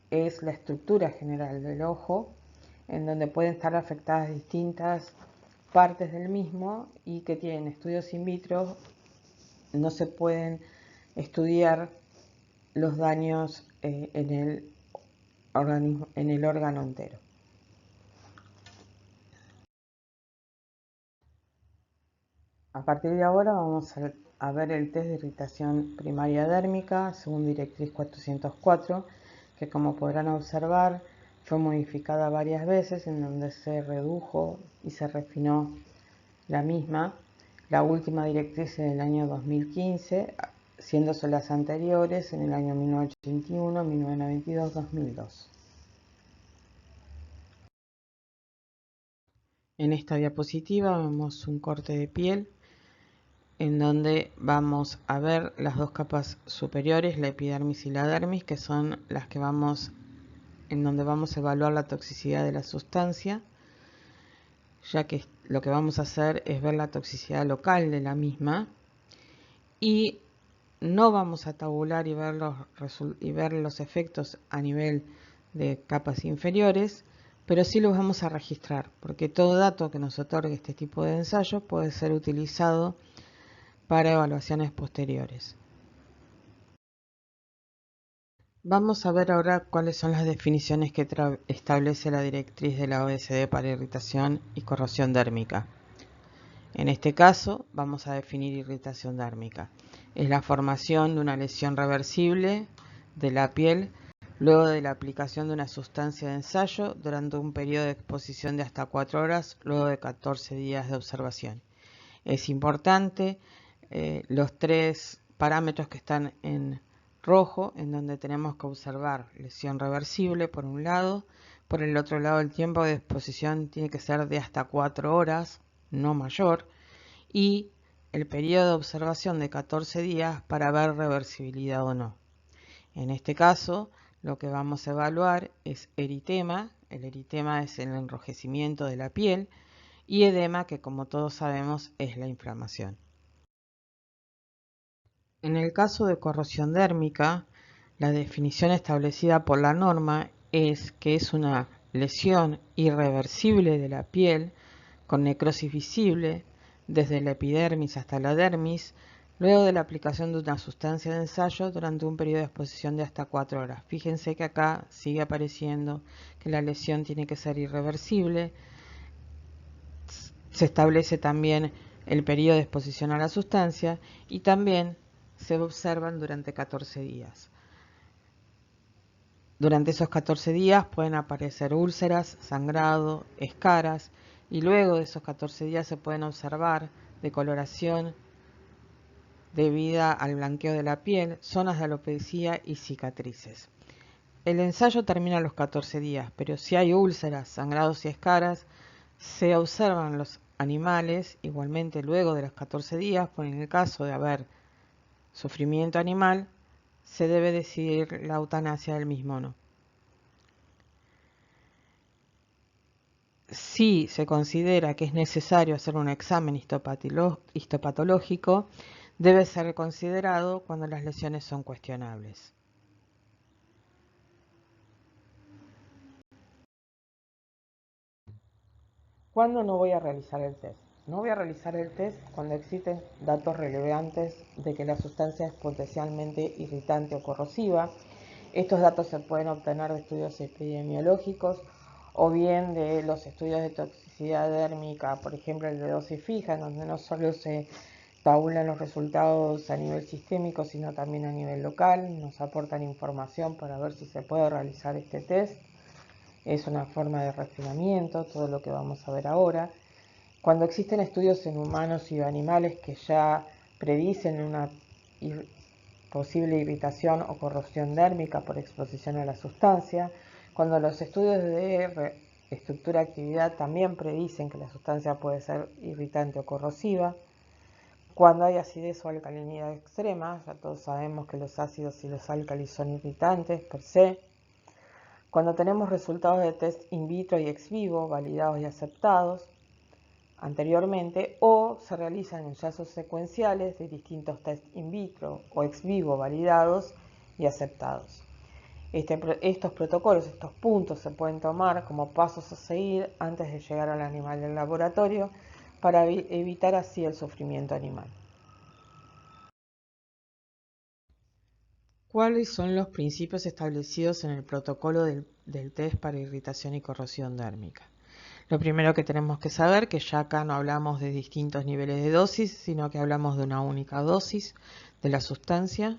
es la estructura general del ojo, en donde pueden estar afectadas distintas partes del mismo y que tienen estudios in vitro, no se pueden estudiar los daños en el órgano entero. A partir de ahora vamos a ver el test de irritación primaria dérmica según directriz 404, que como podrán observar fue modificada varias veces, en donde se redujo y se refinó la misma. La última directriz en el año 2015, siéndose las anteriores en el año 1981, 1992, 2002. En esta diapositiva vemos un corte de piel en donde vamos a ver las dos capas superiores, la epidermis y la dermis, que son las que en donde vamos a evaluar la toxicidad de la sustancia, ya que lo que vamos a hacer es ver la toxicidad local de la misma y no vamos a tabular y ver los efectos a nivel de capas inferiores, pero sí los vamos a registrar, porque todo dato que nos otorgue este tipo de ensayo puede ser utilizado para evaluaciones posteriores. Vamos a ver ahora cuáles son las definiciones que establece la directriz de la OSD para irritación y corrosión dérmica. En este caso vamos a definir irritación dérmica. Es la formación de una lesión reversible de la piel luego de la aplicación de una sustancia de ensayo durante un periodo de exposición de hasta 4 horas luego de 14 días de observación. Es importante los 3 parámetros que están en rojo, en donde tenemos que observar lesión reversible por un lado, por el otro lado el tiempo de exposición tiene que ser de hasta 4 horas, no mayor, y el periodo de observación de 14 días para ver reversibilidad o no. En este caso, lo que vamos a evaluar es eritema. El eritema es el enrojecimiento de la piel y edema, que como todos sabemos es la inflamación. En el caso de corrosión dérmica, la definición establecida por la norma es que es una lesión irreversible de la piel con necrosis visible desde la epidermis hasta la dermis, luego de la aplicación de una sustancia de ensayo durante un periodo de exposición de hasta 4 horas. Fíjense que acá sigue apareciendo que la lesión tiene que ser irreversible. Se establece también el periodo de exposición a la sustancia y también se observan durante 14 días. Durante esos 14 días pueden aparecer úlceras, sangrado, escaras y luego de esos 14 días se pueden observar decoloración debida al blanqueo de la piel, zonas de alopecia y cicatrices. El ensayo termina a los 14 días, pero si hay úlceras, sangrados y escaras, se observan los animales igualmente luego de los 14 días, pues en el caso de haber sufrimiento animal, se debe decidir la eutanasia del mismo o no. Si se considera que es necesario hacer un examen histopatológico, debe ser considerado cuando las lesiones son cuestionables. ¿Cuándo no voy a realizar el test? No voy a realizar el test cuando existen datos relevantes de que la sustancia es potencialmente irritante o corrosiva. Estos datos se pueden obtener de estudios epidemiológicos o bien de los estudios de toxicidad dérmica, por ejemplo el de dosis fija, en donde no solo se tabulan los resultados a nivel sistémico, sino también a nivel local. Nos aportan información para ver si se puede realizar este test. Es una forma de refinamiento, todo lo que vamos a ver ahora. Cuando existen estudios en humanos y animales que ya predicen una posible irritación o corrosión dérmica por exposición a la sustancia, cuando los estudios de estructura-actividad también predicen que la sustancia puede ser irritante o corrosiva, cuando hay acidez o alcalinidad extrema, ya todos sabemos que los ácidos y los álcalis son irritantes per se, cuando tenemos resultados de test in vitro y ex vivo validados y aceptados anteriormente, o se realizan ensayos secuenciales de distintos test in vitro o ex vivo validados y aceptados. Estos protocolos, estos puntos se pueden tomar como pasos a seguir antes de llegar al animal del laboratorio para evitar así el sufrimiento animal. ¿Cuáles son los principios establecidos en el protocolo del test para irritación y corrosión dérmica? Lo primero que tenemos que saber que ya acá no hablamos de distintos niveles de dosis, sino que hablamos de una única dosis de la sustancia.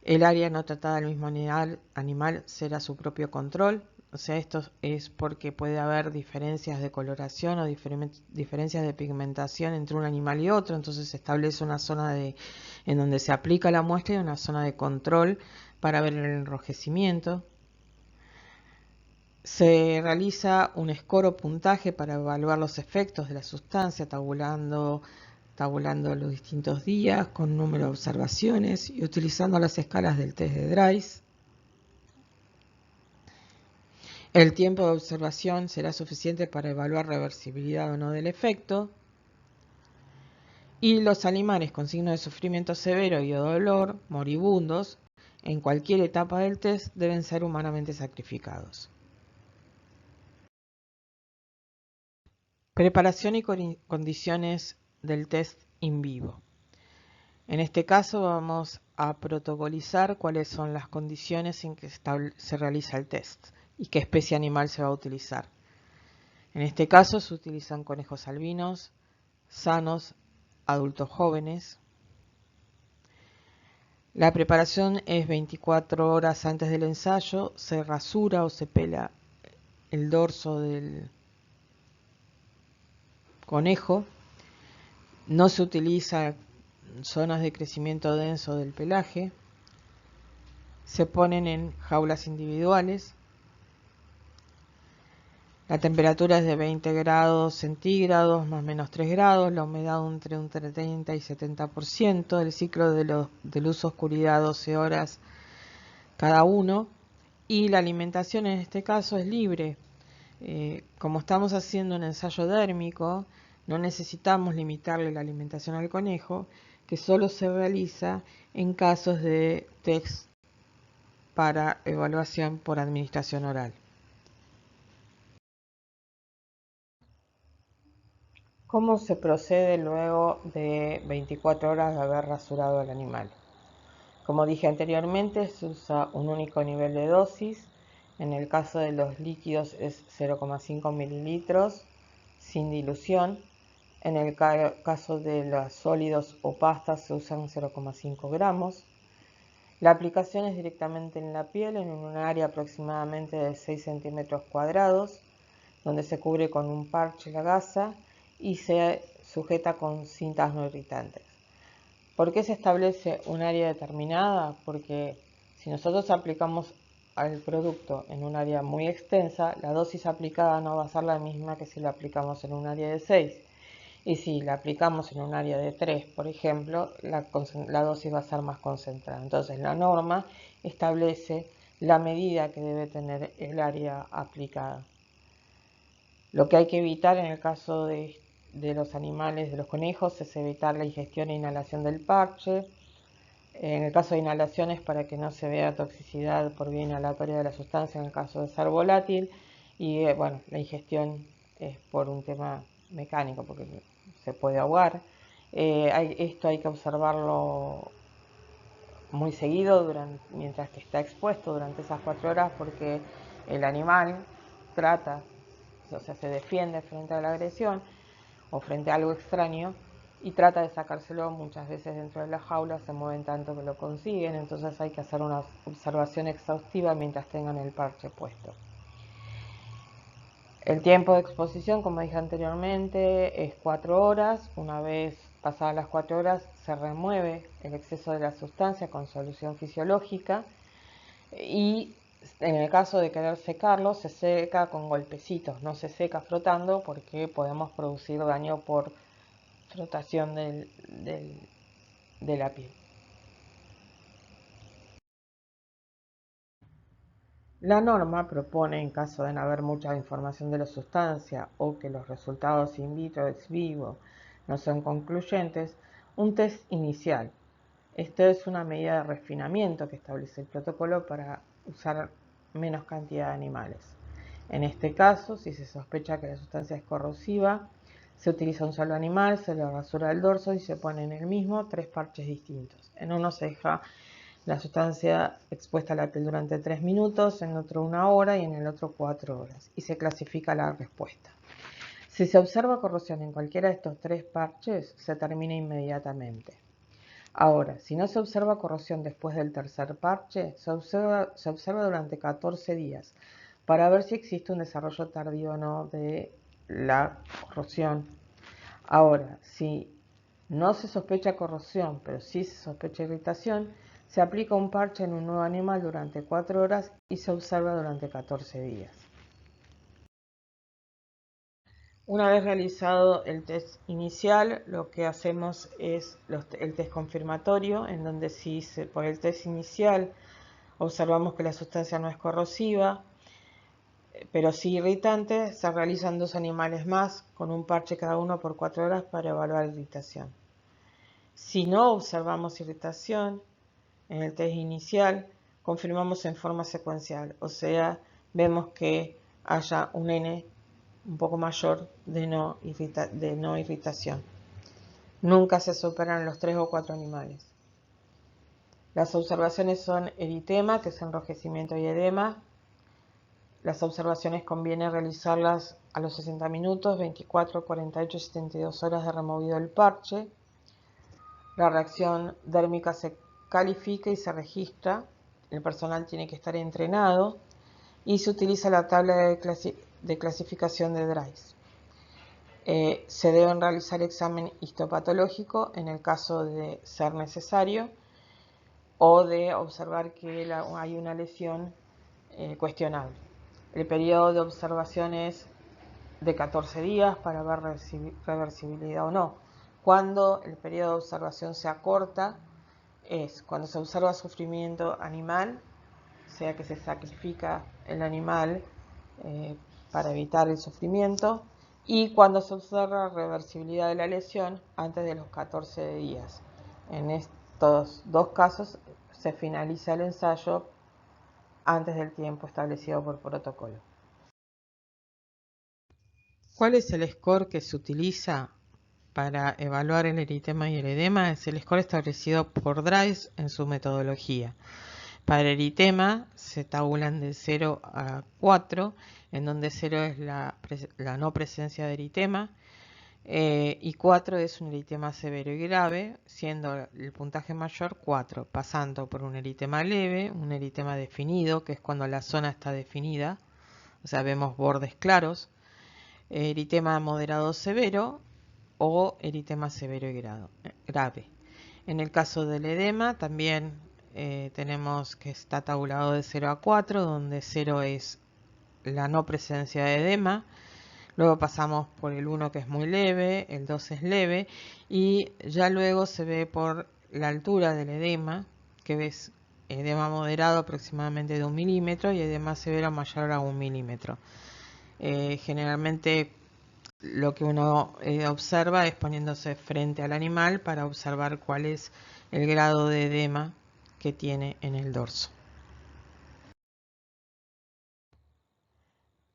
El área no tratada del mismo animal será su propio control. O sea, esto es porque puede haber diferencias de coloración o diferencias de pigmentación entre un animal y otro. Entonces se establece una zona en donde se aplica la muestra y una zona de control para ver el enrojecimiento. Se realiza un score o puntaje para evaluar los efectos de la sustancia, tabulando los distintos días con número de observaciones y utilizando las escalas del test de Dries. El tiempo de observación será suficiente para evaluar reversibilidad o no del efecto. Y los animales con signos de sufrimiento severo y dolor, moribundos, en cualquier etapa del test deben ser humanamente sacrificados. Preparación y condiciones del test in vivo. En este caso vamos a protocolizar cuáles son las condiciones en que se realiza el test y qué especie animal se va a utilizar. En este caso se utilizan conejos albinos, sanos, adultos jóvenes. La preparación es 24 horas antes del ensayo, se rasura o se pela el dorso del conejo, no se utiliza zonas de crecimiento denso del pelaje, se ponen en jaulas individuales. La temperatura es de 20 grados centígrados más o menos 3 grados, la humedad entre un 30 y 70%, el ciclo de luz oscuridad 12 horas cada uno y la alimentación en este caso es libre. Como estamos haciendo un ensayo dérmico, no necesitamos limitarle la alimentación al conejo, que solo se realiza en casos de test para evaluación por administración oral. ¿Cómo se procede luego de 24 horas de haber rasurado al animal? Como dije anteriormente, se usa un único nivel de dosis. En el caso de los líquidos es 0,5 mililitros sin dilución. En el caso de los sólidos o pastas se usan 0,5 gramos. La aplicación es directamente en la piel, en un área aproximadamente de 6 centímetros cuadrados, donde se cubre con un parche la gasa y se sujeta con cintas no irritantes. ¿Por qué se establece un área determinada? Porque si nosotros aplicamos al producto en un área muy extensa, la dosis aplicada no va a ser la misma que si la aplicamos en un área de 6. Y si la aplicamos en un área de 3, por ejemplo, la dosis va a ser más concentrada. Entonces la norma establece la medida que debe tener el área aplicada. Lo que hay que evitar en el caso de los animales, de los conejos, es evitar la ingestión e inhalación del parche. En el caso de inhalaciones, para que no se vea toxicidad por vía inhalatoria de la sustancia en el caso de ser volátil. Y bueno, la ingestión es por un tema mecánico, porque se puede ahogar. Esto hay que observarlo muy seguido mientras que está expuesto durante esas 4 horas, porque el animal trata, o sea, se defiende frente a la agresión o frente a algo extraño y trata de sacárselo. Muchas veces dentro de la jaula se mueven tanto que lo consiguen, entonces hay que hacer una observación exhaustiva mientras tengan el parche puesto. El tiempo de exposición, como dije anteriormente, es 4 horas. Una vez pasadas las 4 horas se remueve el exceso de la sustancia con solución fisiológica y en el caso de querer secarlo se seca con golpecitos, no se seca frotando porque podemos producir daño por frotación de la piel. La norma propone, en caso de no haber mucha información de la sustancia o que los resultados in vitro ex vivo no son concluyentes, un test inicial. Esto es una medida de refinamiento que establece el protocolo para usar menos cantidad de animales. En este caso, si se sospecha que la sustancia es corrosiva, se utiliza un solo animal, se le rasura el dorso y se pone en el mismo 3 parches distintos. En uno se deja la sustancia expuesta a la piel durante 3 minutos, en otro 1 hora y en el otro 4 horas, y se clasifica la respuesta. Si se observa corrosión en cualquiera de estos 3 parches, se termina inmediatamente. Ahora, si no se observa corrosión después del tercer parche, se observa durante 14 días para ver si existe un desarrollo tardío o no de la corrosión. Ahora, si no se sospecha corrosión, pero sí se sospecha irritación, se aplica un parche en un nuevo animal durante 4 horas y se observa durante 14 días. Una vez realizado el test inicial, lo que hacemos es el test confirmatorio, en donde si por el test inicial observamos que la sustancia no es corrosiva, pero sí irritante, se realizan 2 animales más con un parche cada uno por 4 horas para evaluar irritación. Si no observamos irritación en el test inicial, confirmamos en forma secuencial, o sea, vemos que haya un N un poco mayor de no irritación. Nunca se superan los 3 o 4 animales. Las observaciones son eritema, que es enrojecimiento y edema. Las observaciones conviene realizarlas a los 60 minutos, 24, 48 y 72 horas de removido el parche. La reacción dérmica se califica y se registra. El personal tiene que estar entrenado y se utiliza la tabla de clasificación de DRICE. Se deben realizar examen histopatológico en el caso de ser necesario o de observar que hay una lesión cuestionable. El periodo de observación es de 14 días para ver reversibilidad o no. Cuando el periodo de observación se acorta es cuando se observa sufrimiento animal, sea que se sacrifica el animal para evitar el sufrimiento, y cuando se observa reversibilidad de la lesión antes de los 14 días. En estos 2 casos se finaliza el ensayo antes del tiempo establecido por protocolo. ¿Cuál es el score que se utiliza para evaluar el eritema y el edema es el score establecido por Dries en su metodología. Para el eritema se tabulan de 0 a 4, en donde 0 es la no presencia de eritema, y 4 es un eritema severo y grave, siendo el puntaje mayor 4, pasando por un eritema leve, un eritema definido, que es cuando la zona está definida, o sea, vemos bordes claros, eritema moderado severo o eritema severo y grave. En el caso del edema también tenemos que está tabulado de 0 a 4, donde 0 es la no presencia de edema. Luego pasamos por el 1, que es muy leve, el 2 es leve, y ya luego se ve por la altura del edema, que ves edema moderado aproximadamente de 1 milímetro y edema severo mayor a 1 milímetro. Generalmente lo que uno observa es poniéndose frente al animal para observar cuál es el grado de edema que tiene en el dorso.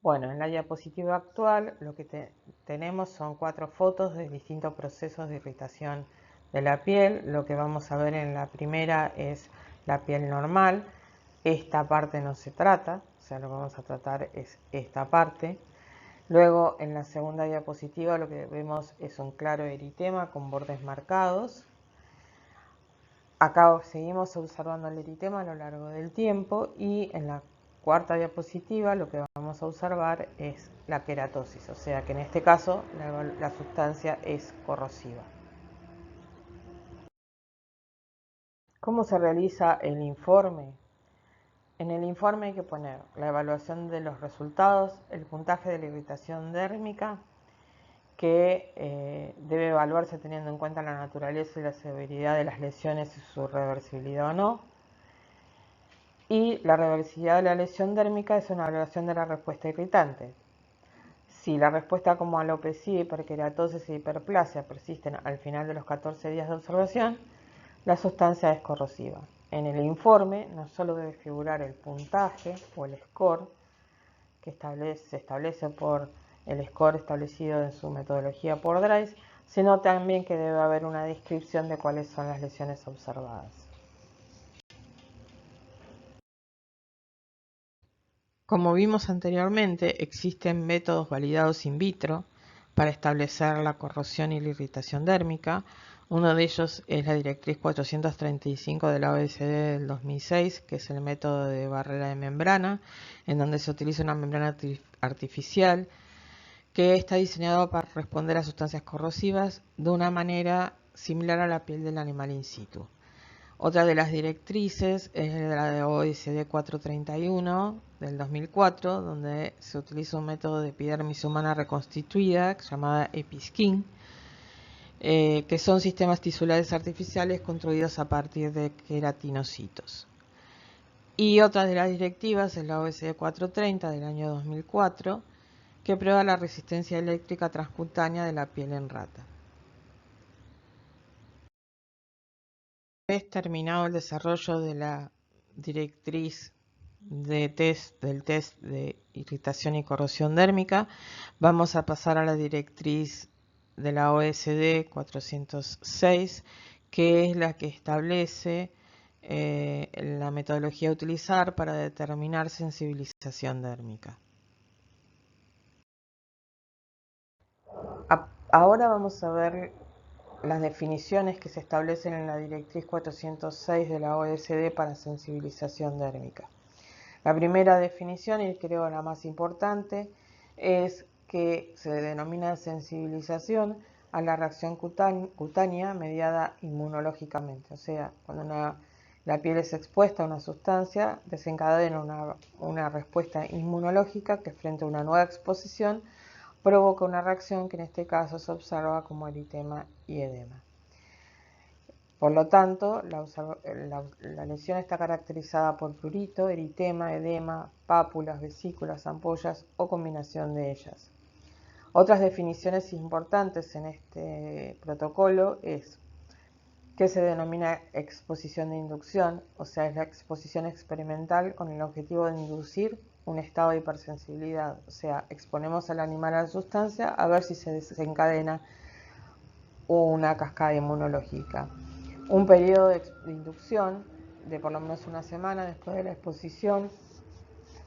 Bueno, en la diapositiva actual lo que tenemos son 4 fotos de distintos procesos de irritación de la piel. Lo que vamos a ver en la primera es la piel normal. Esta parte no se trata, o sea, lo que vamos a tratar es esta parte. Luego, en la segunda diapositiva lo que vemos es un claro eritema con bordes marcados. Acá seguimos observando el eritema a lo largo del tiempo, y en la cuarta diapositiva lo que vamos a observar es la queratosis, o sea que en este caso la sustancia es corrosiva. ¿Cómo se realiza el informe? En el informe hay que poner la evaluación de los resultados, el puntaje de la irritación dérmica, que debe evaluarse teniendo en cuenta la naturaleza y la severidad de las lesiones y su reversibilidad o no. Y la reversibilidad de la lesión dérmica es una evaluación de la respuesta irritante. Si la respuesta como alopecia, hiperkeratosis e hiperplasia persisten al final de los 14 días de observación, la sustancia es corrosiva. En el informe no solo debe figurar el puntaje o el score, que se establece por el score establecido en su metodología por Dries, sino también que debe haber una descripción de cuáles son las lesiones observadas. Como vimos anteriormente, existen métodos validados in vitro para establecer la corrosión y la irritación dérmica. Uno de ellos es la directriz 435 de la OECD del 2006, que es el método de barrera de membrana, en donde se utiliza una membrana artificial que está diseñado para responder a sustancias corrosivas de una manera similar a la piel del animal in situ. Otra de las directrices es la de OECD 431 del 2004, donde se utiliza un método de epidermis humana reconstituida llamada EpiSkin, que son sistemas tisulares artificiales construidos a partir de queratinocitos. Y otra de las directivas es la OECD 430 del año 2004, que prueba la resistencia eléctrica transcutánea de la piel en rata. Una vez terminado el desarrollo de la directriz del test de irritación y corrosión dérmica, vamos a pasar a la directriz de la OECD 406, que es la que establece la metodología a utilizar para determinar sensibilización dérmica. Ahora vamos a ver las definiciones que se establecen en la directriz 406 de la OECD para sensibilización dérmica. La primera definición, y creo la más importante, es que se denomina sensibilización a la reacción cutánea mediada inmunológicamente. O sea, cuando la piel es expuesta a una sustancia, desencadena una respuesta inmunológica que frente a una nueva exposición provoca una reacción que en este caso se observa como eritema y edema. Por lo tanto, la lesión está caracterizada por prurito, eritema, edema, pápulas, vesículas, ampollas o combinación de ellas. Otras definiciones importantes en este protocolo es que se denomina exposición de inducción, o sea, es la exposición experimental con el objetivo de inducir un estado de hipersensibilidad, o sea, exponemos al animal a la sustancia a ver si se desencadena una cascada inmunológica. Un periodo de inducción de por lo menos una semana después de la exposición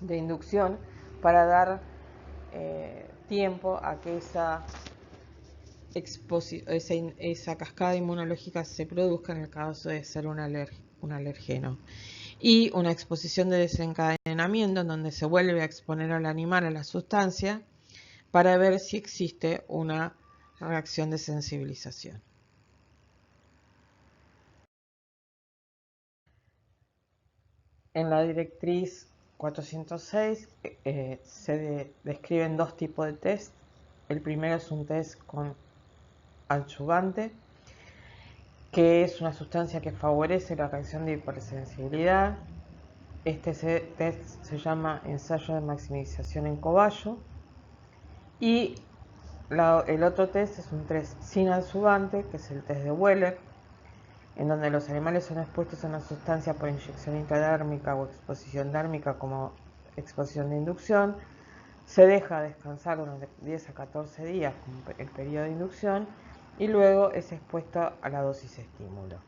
de inducción para dar tiempo a que esa cascada inmunológica se produzca en el caso de ser un alergeno. Y una exposición de desencadenamiento en donde se vuelve a exponer al animal a la sustancia para ver si existe una reacción de sensibilización. En la directriz 406 se describen dos tipos de test. El primero es un test con adyuvante, que es una sustancia que favorece la reacción de hipersensibilidad. Este test se llama ensayo de maximización en cobayo. Y el otro test es un test sin adyuvante, que es el test de Weller, en donde los animales son expuestos a una sustancia por inyección intradérmica o exposición dérmica como exposición de inducción. Se deja descansar durante 10 a 14 días como el periodo de inducción y luego es expuesto a la dosis estímulo.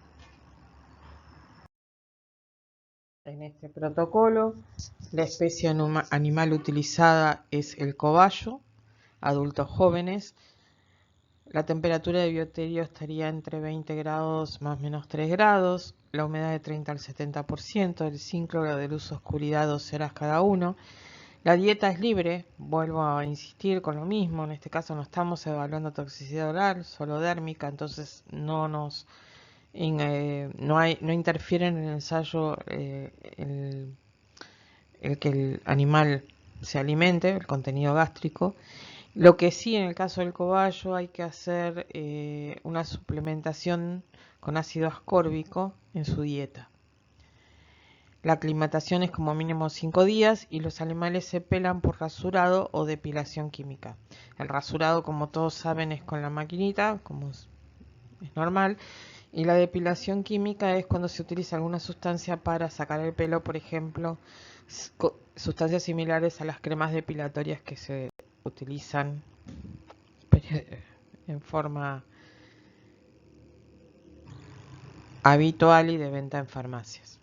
En este protocolo, la especie animal utilizada es el cobayo, adultos jóvenes. La temperatura de bioterio estaría entre 20 grados más o menos 3 grados, la humedad de 30 al 70%, el síncrono de luz oscuridad 2 horas cada uno. La dieta es libre, vuelvo a insistir con lo mismo, en este caso no estamos evaluando toxicidad oral, solo dérmica, entonces no interfiere en el ensayo el que el animal se alimente, el contenido gástrico. Lo que sí, en el caso del cobayo, hay que hacer una suplementación con ácido ascórbico en su dieta. La aclimatación es como mínimo 5 días y los animales se pelan por rasurado o depilación química. El rasurado, como todos saben, es con la maquinita, como es normal, y la depilación química es cuando se utiliza alguna sustancia para sacar el pelo, por ejemplo, sustancias similares a las cremas depilatorias que se utilizan en forma habitual y de venta en farmacias.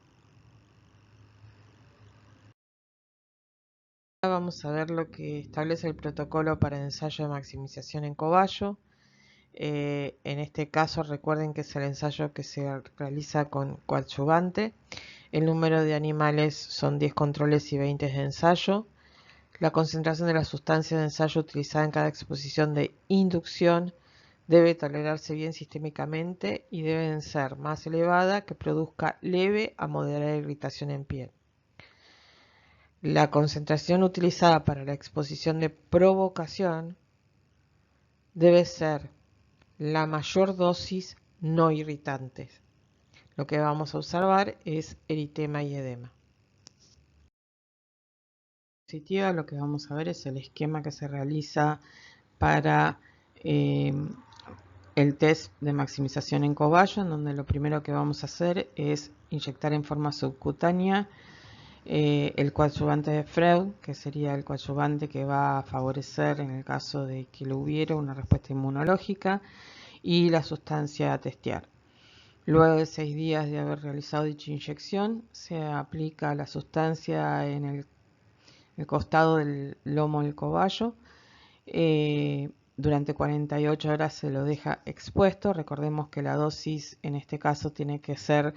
Vamos a ver lo que establece el protocolo para ensayo de maximización en cobayo. En este caso recuerden que es el ensayo que se realiza con coadyuvante. El número de animales son 10 controles y 20 de ensayo. La concentración de la sustancia de ensayo utilizada en cada exposición de inducción debe tolerarse bien sistémicamente y debe ser más elevada que produzca leve a moderada irritación en piel. La concentración utilizada para la exposición de provocación debe ser la mayor dosis no irritantes. Lo que vamos a observar es eritema y edema. Lo que vamos a ver es el esquema que se realiza para el test de maximización en cobayo, en donde lo primero que vamos a hacer es inyectar en forma subcutánea el coadyuvante de Freud, que sería el coadyuvante que va a favorecer en el caso de que lo hubiera una respuesta inmunológica, y la sustancia a testear. Luego de 6 días de haber realizado dicha inyección, se aplica la sustancia en el costado del lomo del cobayo. Durante 48 horas se lo deja expuesto. Recordemos que la dosis en este caso tiene que ser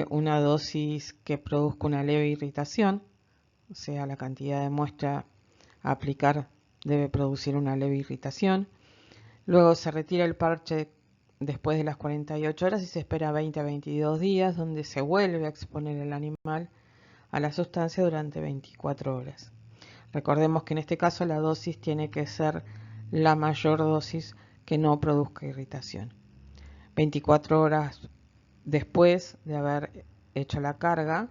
una dosis que produzca una leve irritación, o sea, la cantidad de muestra a aplicar debe producir una leve irritación. Luego se retira el parche después de las 48 horas y se espera 20 a 22 días, donde se vuelve a exponer el animal a la sustancia durante 24 horas. Recordemos que en este caso la dosis tiene que ser la mayor dosis que no produzca irritación. 24 horas después de haber hecho la carga,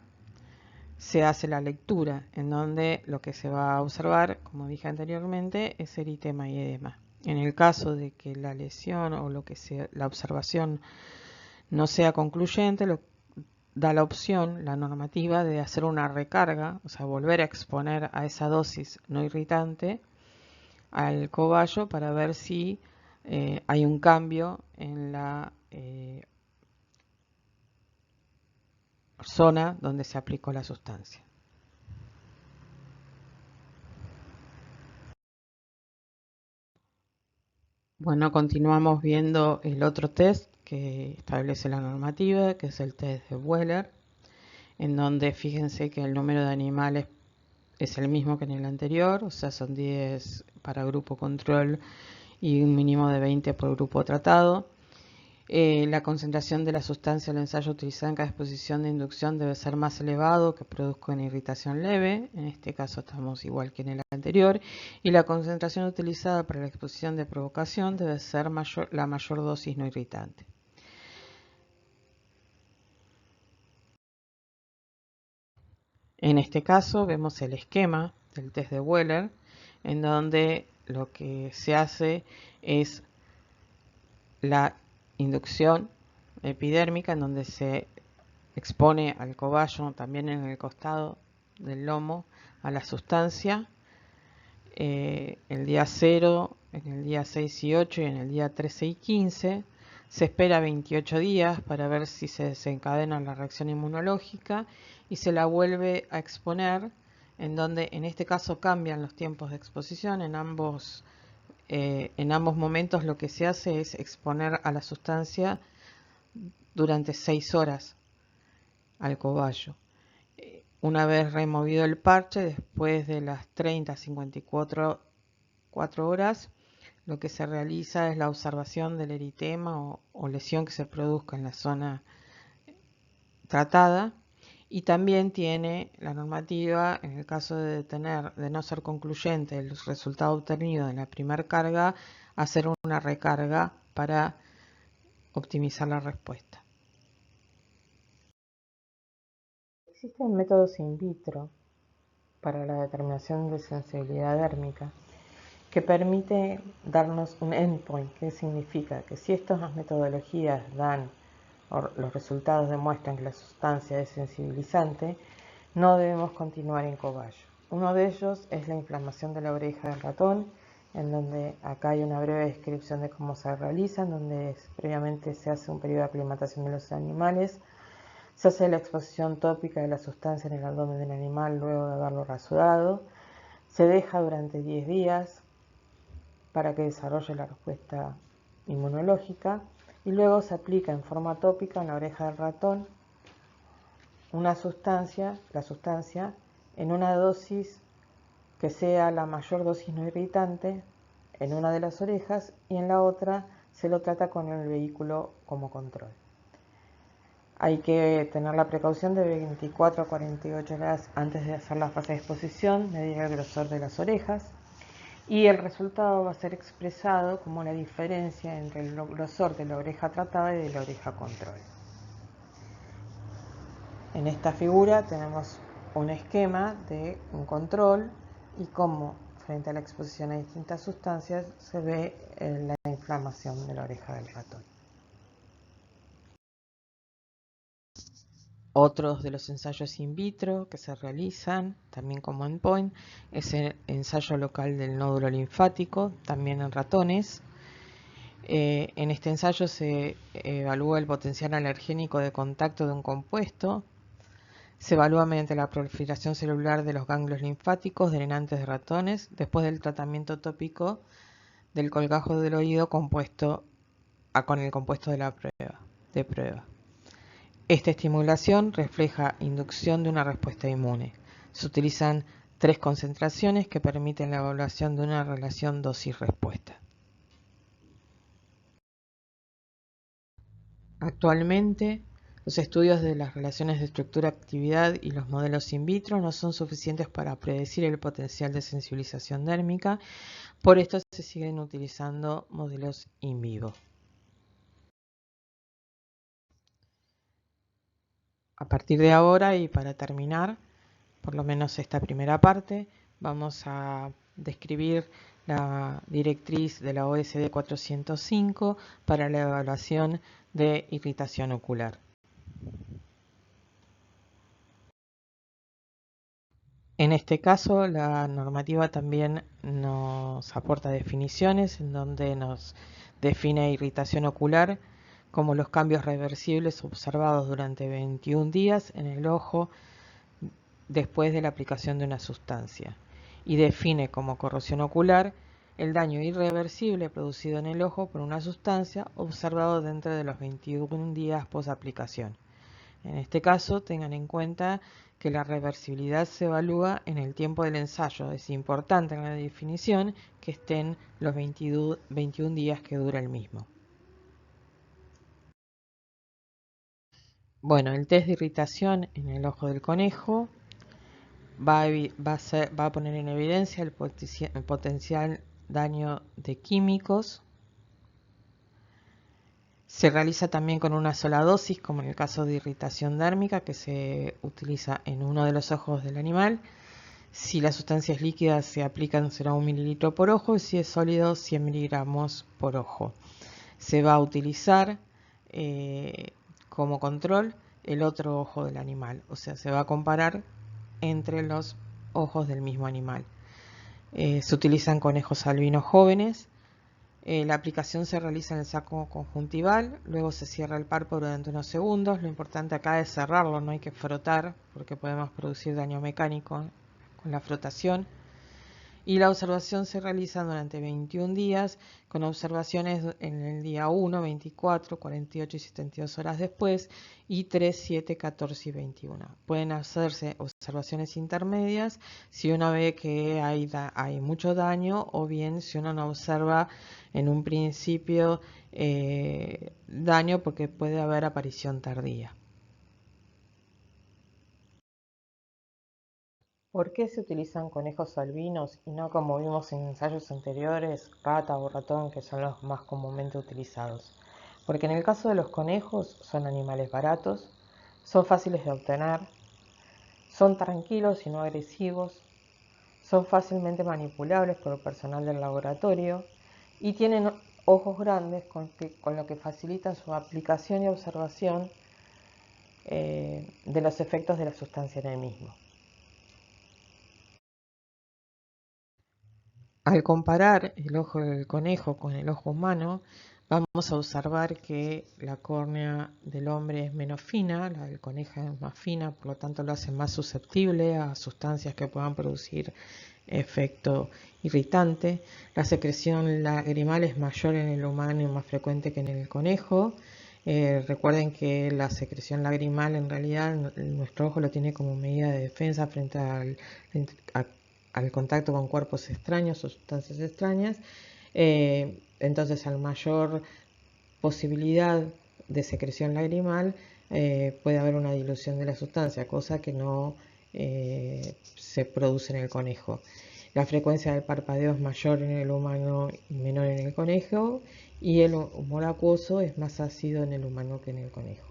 se hace la lectura, en donde lo que se va a observar, como dije anteriormente, es eritema y edema. En el caso de que la lesión o lo que sea, la observación no sea concluyente, da la opción, la normativa, de hacer una recarga, o sea, volver a exponer a esa dosis no irritante al cobayo para ver si hay un cambio en la zona donde se aplicó la sustancia. Bueno, continuamos viendo el otro test que establece la normativa, que es el test de Wheeler, en donde fíjense que el número de animales es el mismo que en el anterior, o sea, son 10 para grupo control y un mínimo de 20 por grupo tratado. La concentración de la sustancia del ensayo utilizada en cada exposición de inducción debe ser más elevado que produzca una irritación leve, en este caso estamos igual que en el anterior, y la concentración utilizada para la exposición de provocación debe ser la mayor dosis no irritante. En este caso vemos el esquema del test de Wheeler, en donde lo que se hace es la inducción epidérmica, en donde se expone al cobayo también en el costado del lomo a la sustancia el día 0, en el día 6 y 8 y en el día 13 y 15. Se espera 28 días para ver si se desencadena la reacción inmunológica y se la vuelve a exponer, en donde en este caso cambian los tiempos de exposición. En ambos momentos lo que se hace es exponer a la sustancia durante 6 horas al cobayo. Una vez removido el parche, después de las 30 a 54 horas, lo que se realiza es la observación del eritema o lesión que se produzca en la zona tratada, y también tiene la normativa, en el caso de no ser concluyente el resultado obtenido en la primera carga, hacer una recarga para optimizar la respuesta. Existen métodos in vitro para la determinación de sensibilidad dérmica que permite darnos un endpoint, que significa que si estas metodologías dan o los resultados demuestran que la sustancia es sensibilizante, no debemos continuar en cobayo. Uno de ellos es la inflamación de la oreja del ratón, en donde acá hay una breve descripción de cómo se realiza, en donde previamente se hace un periodo de aclimatación de los animales, se hace la exposición tópica de la sustancia en el abdomen del animal luego de haberlo rasurado, se deja durante 10 días para que desarrolle la respuesta inmunológica y luego se aplica en forma tópica en la oreja del ratón la sustancia en una dosis que sea la mayor dosis no irritante en una de las orejas y en la otra se lo trata con el vehículo como control. Hay que tener la precaución de 24 a 48 horas antes de hacer la fase de exposición, medir el grosor de las orejas y el resultado va a ser expresado como la diferencia entre el grosor de la oreja tratada y de la oreja control. En esta figura tenemos un esquema de un control y cómo frente a la exposición a distintas sustancias se ve la inflamación de la oreja del ratón. Otros de los ensayos in vitro que se realizan, también como endpoint, es el ensayo local del nódulo linfático, también en ratones. En este ensayo se evalúa el potencial alergénico de contacto de un compuesto. Se evalúa mediante la proliferación celular de los ganglios linfáticos drenantes de ratones después del tratamiento tópico del colgajo del oído con el compuesto de prueba. Esta estimulación refleja inducción de una respuesta inmune. Se utilizan 3 concentraciones que permiten la evaluación de una relación dosis-respuesta. Actualmente, los estudios de las relaciones de estructura-actividad y los modelos in vitro no son suficientes para predecir el potencial de sensibilización dérmica, por esto se siguen utilizando modelos in vivo. A partir de ahora y para terminar, por lo menos esta primera parte, vamos a describir la directriz de la OSD 405 para la evaluación de irritación ocular. En este caso, la normativa también nos aporta definiciones en donde nos Define irritación ocular como los cambios reversibles observados durante 21 días en el ojo después de la aplicación de una sustancia. Y define como corrosión ocular el daño irreversible producido en el ojo por una sustancia observado dentro de los 21 días post aplicación. En este caso, tengan en cuenta que la reversibilidad se evalúa en el tiempo del ensayo. Es importante en la definición que estén los 21 días que dura el mismo. Bueno, el test de irritación en el ojo del conejo va a poner en evidencia el potencial daño de químicos. Se realiza también con una sola dosis, como en el caso de irritación dérmica, que se utiliza en uno de los ojos del animal. Si la sustancia es líquida, se aplican será 1 mililitro por ojo, y si es sólido, 100 miligramos por ojo. Se va a utilizar como control el otro ojo del animal, o sea, se va a comparar entre los ojos del mismo animal. Se utilizan conejos albinos jóvenes. La aplicación se realiza en el saco conjuntival, luego se cierra el párpado durante unos segundos. Lo importante acá es cerrarlo, no hay que frotar porque podemos producir daño mecánico con la frotación. Y la observación se realiza durante 21 días, con observaciones en el día 1, 24, 48 y 72 horas después, y 3, 7, 14 y 21. Pueden hacerse observaciones intermedias si uno ve que hay mucho daño, o bien si uno no observa en un principio daño, porque puede haber aparición tardía. ¿Por qué se utilizan conejos albinos y no, como vimos en ensayos anteriores, rata o ratón, que son los más comúnmente utilizados? Porque en el caso de los conejos son animales baratos, son fáciles de obtener, son tranquilos y no agresivos, son fácilmente manipulables por el personal del laboratorio y tienen ojos grandes, con lo que facilitan su aplicación y observación de los efectos de la sustancia en el mismo. Al comparar el ojo del conejo con el ojo humano, vamos a observar que la córnea del hombre es menos fina, la del conejo es más fina, por lo tanto lo hace más susceptible a sustancias que puedan producir efecto irritante. La secreción lagrimal es mayor en el humano y más frecuente que en el conejo. Recuerden que la secreción lagrimal en realidad nuestro ojo lo tiene como medida de defensa frente al contacto con cuerpos extraños o sustancias extrañas. Entonces, al mayor posibilidad de secreción lagrimal, puede haber una dilución de la sustancia, cosa que no se produce en el conejo. La frecuencia del parpadeo es mayor en el humano y menor en el conejo, y el humor acuoso es más ácido en el humano que en el conejo.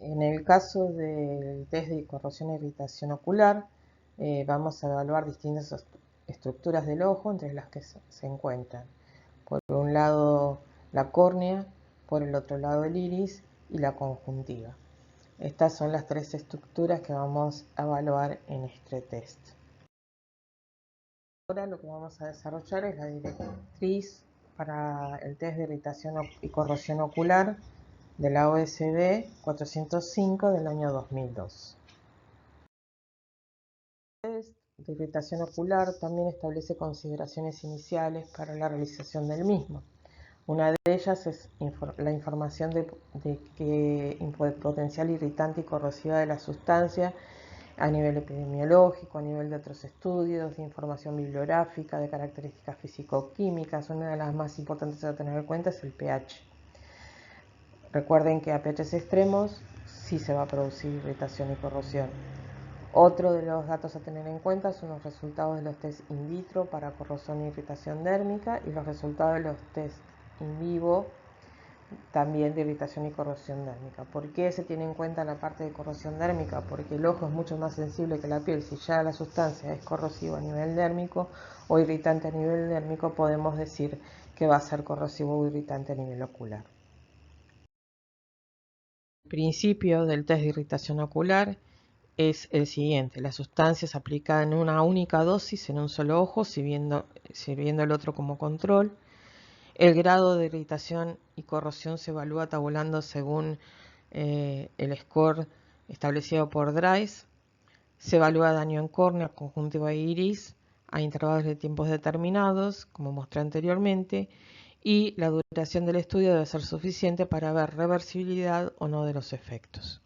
En el caso del test de corrosión e irritación ocular, vamos a evaluar distintas estructuras del ojo, entre las que se encuentran, por un lado, la córnea, por el otro lado, el iris y la conjuntiva. Estas son las tres estructuras que vamos a evaluar en este test. Ahora lo que vamos a desarrollar es la directriz para el test de irritación y corrosión ocular de la OSD 405 del año 2002. El test de irritación ocular también establece consideraciones iniciales para la realización del mismo. Una de ellas es la información de potencial irritante y corrosiva de la sustancia a nivel epidemiológico, a nivel de otros estudios, de información bibliográfica, de características físico-químicas. Una de las más importantes a tener en cuenta es el pH. Recuerden que a pHs extremos sí se va a producir irritación y corrosión. Otro de los datos a tener en cuenta son los resultados de los test in vitro para corrosión e irritación dérmica y los resultados de los test in vivo también de irritación y corrosión dérmica. ¿Por qué se tiene en cuenta la parte de corrosión dérmica? Porque el ojo es mucho más sensible que la piel. Si ya la sustancia es corrosiva a nivel dérmico o irritante a nivel dérmico, podemos decir que va a ser corrosivo o irritante a nivel ocular. El principio del test de irritación ocular es el siguiente: la sustancia es aplicada en una única dosis en un solo ojo, sirviendo el otro como control. El grado de irritación y corrosión se evalúa tabulando según el score establecido por DRICE. Se evalúa daño en córnea, conjuntiva e iris a intervalos de tiempos determinados, como mostré anteriormente, y la duración del estudio debe ser suficiente para ver reversibilidad o no de los efectos.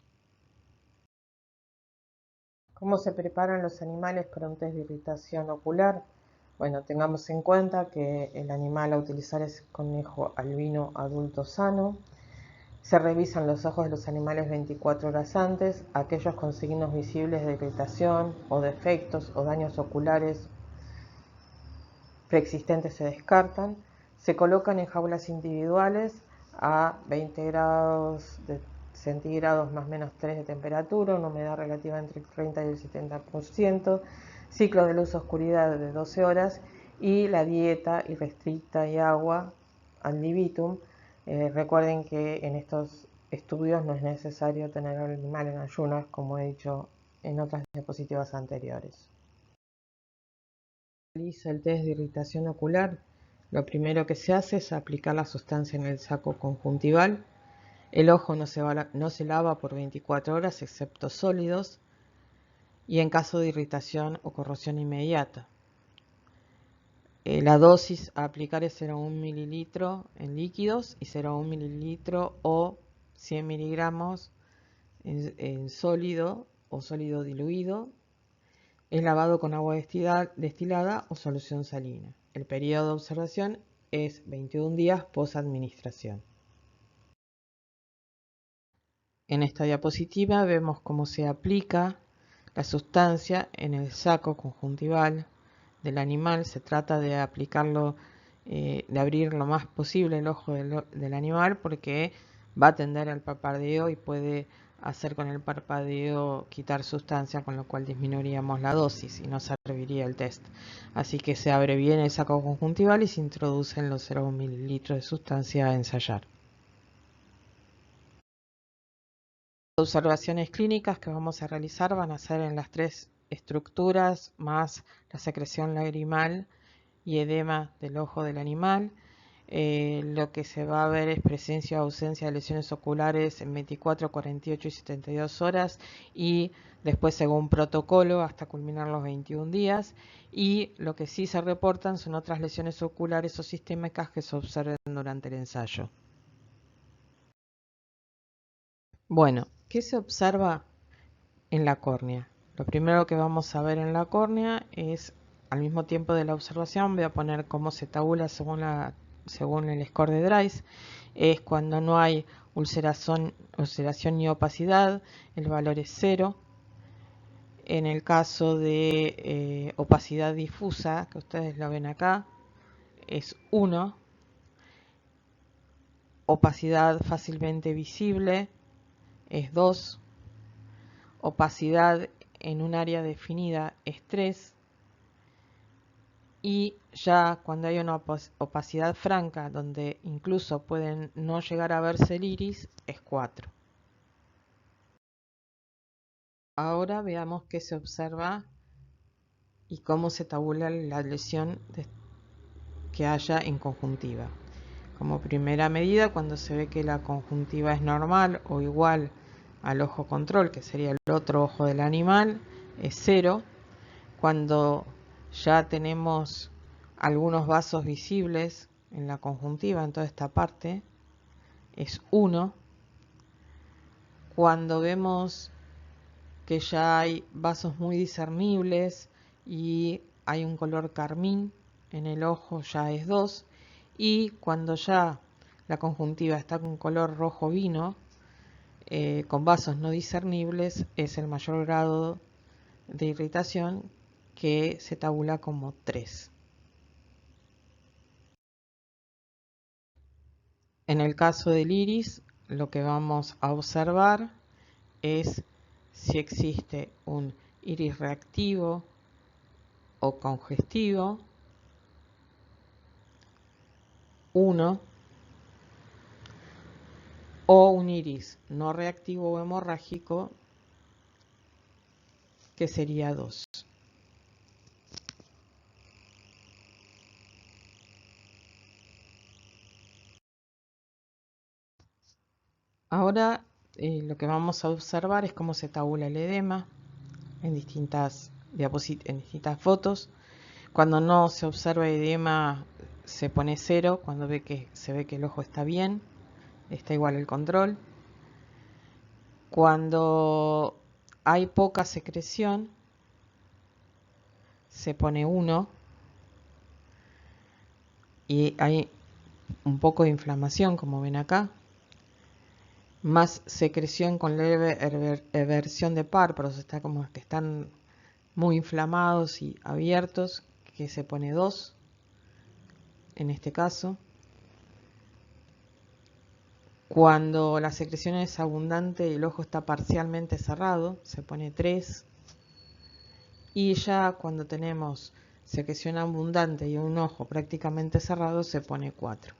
¿Cómo se preparan los animales para un test de irritación ocular? Bueno, tengamos en cuenta que el animal a utilizar es conejo albino adulto sano. Se revisan los ojos de los animales 24 horas antes. Aquellos con signos visibles de irritación o defectos o daños oculares preexistentes se descartan. Se colocan en jaulas individuales a 20 grados centígrados más o menos 3 de temperatura, una humedad relativa entre el 30 y el 70%, ciclo de luz-oscuridad de 12 horas y la dieta irrestricta y agua ad libitum. Recuerden que en estos estudios no es necesario tener al animal en ayunas, como he dicho en otras diapositivas anteriores. Realiza el test de irritación ocular. Lo primero que se hace es aplicar la sustancia en el saco conjuntival. El ojo no se lava por 24 horas excepto sólidos y en caso de irritación o corrosión inmediata. La dosis a aplicar es 0,1 mililitro en líquidos y 0,1 mililitro o 100 miligramos en sólido o sólido diluido. Es lavado con agua destilada o solución salina. El periodo de observación es 21 días post-administración. En esta diapositiva vemos cómo se aplica la sustancia en el saco conjuntival del animal. Se trata de aplicarlo, de abrir lo más posible el ojo del animal porque va a tender al parpadeo y puede hacer con el parpadeo quitar sustancia, con lo cual disminuiríamos la dosis y no serviría el test. Así que se abre bien el saco conjuntival y se introducen los 0,1 mililitros de sustancia a ensayar. Las observaciones clínicas que vamos a realizar van a ser en las 3 estructuras más la secreción lagrimal y edema del ojo del animal. Lo que se va a ver es presencia o ausencia de lesiones oculares en 24, 48 y 72 horas y después según protocolo hasta culminar los 21 días. Y lo que sí se reportan son otras lesiones oculares o sistémicas que se observen durante el ensayo. Bueno, ¿qué se observa en la córnea? Lo primero que vamos a ver en la córnea es, al mismo tiempo de la observación, voy a poner cómo se tabula según el score de DRICE. Es cuando no hay ulceración ni opacidad, el valor es 0. En el caso de opacidad difusa, que ustedes lo ven acá, es 1. Opacidad fácilmente visible es 2. Opacidad en un área definida es 3. Y ya cuando hay una opacidad franca, donde incluso pueden no llegar a verse el iris, es 4. Ahora veamos qué se observa y cómo se tabula la lesión que haya en conjuntiva. Como primera medida, cuando se ve que la conjuntiva es normal o igual al ojo control, que sería el otro ojo del animal, es 0. Cuando ya tenemos algunos vasos visibles en la conjuntiva, en toda esta parte, es 1. Cuando vemos que ya hay vasos muy discernibles y hay un color carmín en el ojo, ya es 2. Y cuando ya la conjuntiva está con color rojo vino, con vasos no discernibles, es el mayor grado de irritación, que se tabula como 3. En el caso del iris, lo que vamos a observar es si existe un iris reactivo o congestivo, 1, o un iris no reactivo o hemorrágico, que sería 2. Ahora lo que vamos a observar es cómo se tabula el edema en distintas en distintas fotos. Cuando no se observa edema se pone 0, cuando se ve que el ojo está bien, está igual el control. Cuando hay poca secreción se pone 1 y hay un poco de inflamación, como ven acá. Más secreción con leve eversión de párpados, está como que están muy inflamados y abiertos, que se pone 2 en este caso. Cuando la secreción es abundante y el ojo está parcialmente cerrado, se pone 3. Y ya cuando tenemos secreción abundante y un ojo prácticamente cerrado, se pone 4.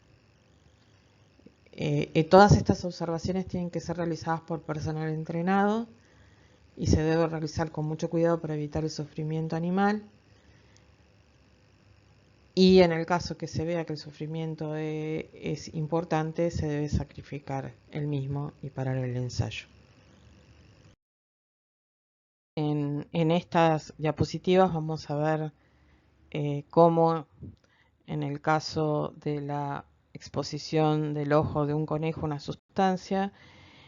Todas estas observaciones tienen que ser realizadas por personal entrenado y se debe realizar con mucho cuidado para evitar el sufrimiento animal. Y en el caso que se vea que el sufrimiento es importante, se debe sacrificar el mismo y parar el ensayo. En estas diapositivas vamos a ver cómo en el caso de la exposición del ojo de un conejo a una sustancia,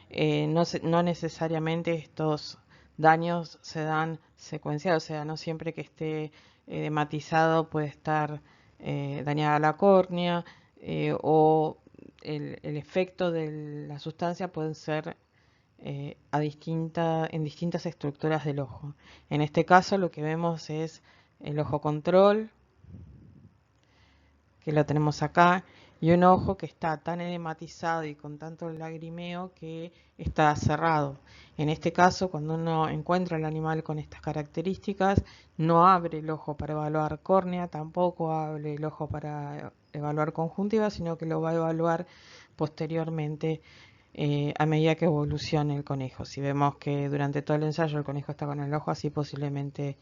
no necesariamente estos daños se dan secuenciados, o sea, no siempre que esté edematizado puede estar dañada la córnea o el efecto de la sustancia puede ser en distintas estructuras del ojo. En este caso lo que vemos es el ojo control, que lo tenemos acá, y un ojo que está tan edematizado y con tanto lagrimeo que está cerrado. En este caso, cuando uno encuentra el animal con estas características, no abre el ojo para evaluar córnea, tampoco abre el ojo para evaluar conjuntiva, sino que lo va a evaluar posteriormente a medida que evolucione el conejo. Si vemos que durante todo el ensayo el conejo está con el ojo así, posiblemente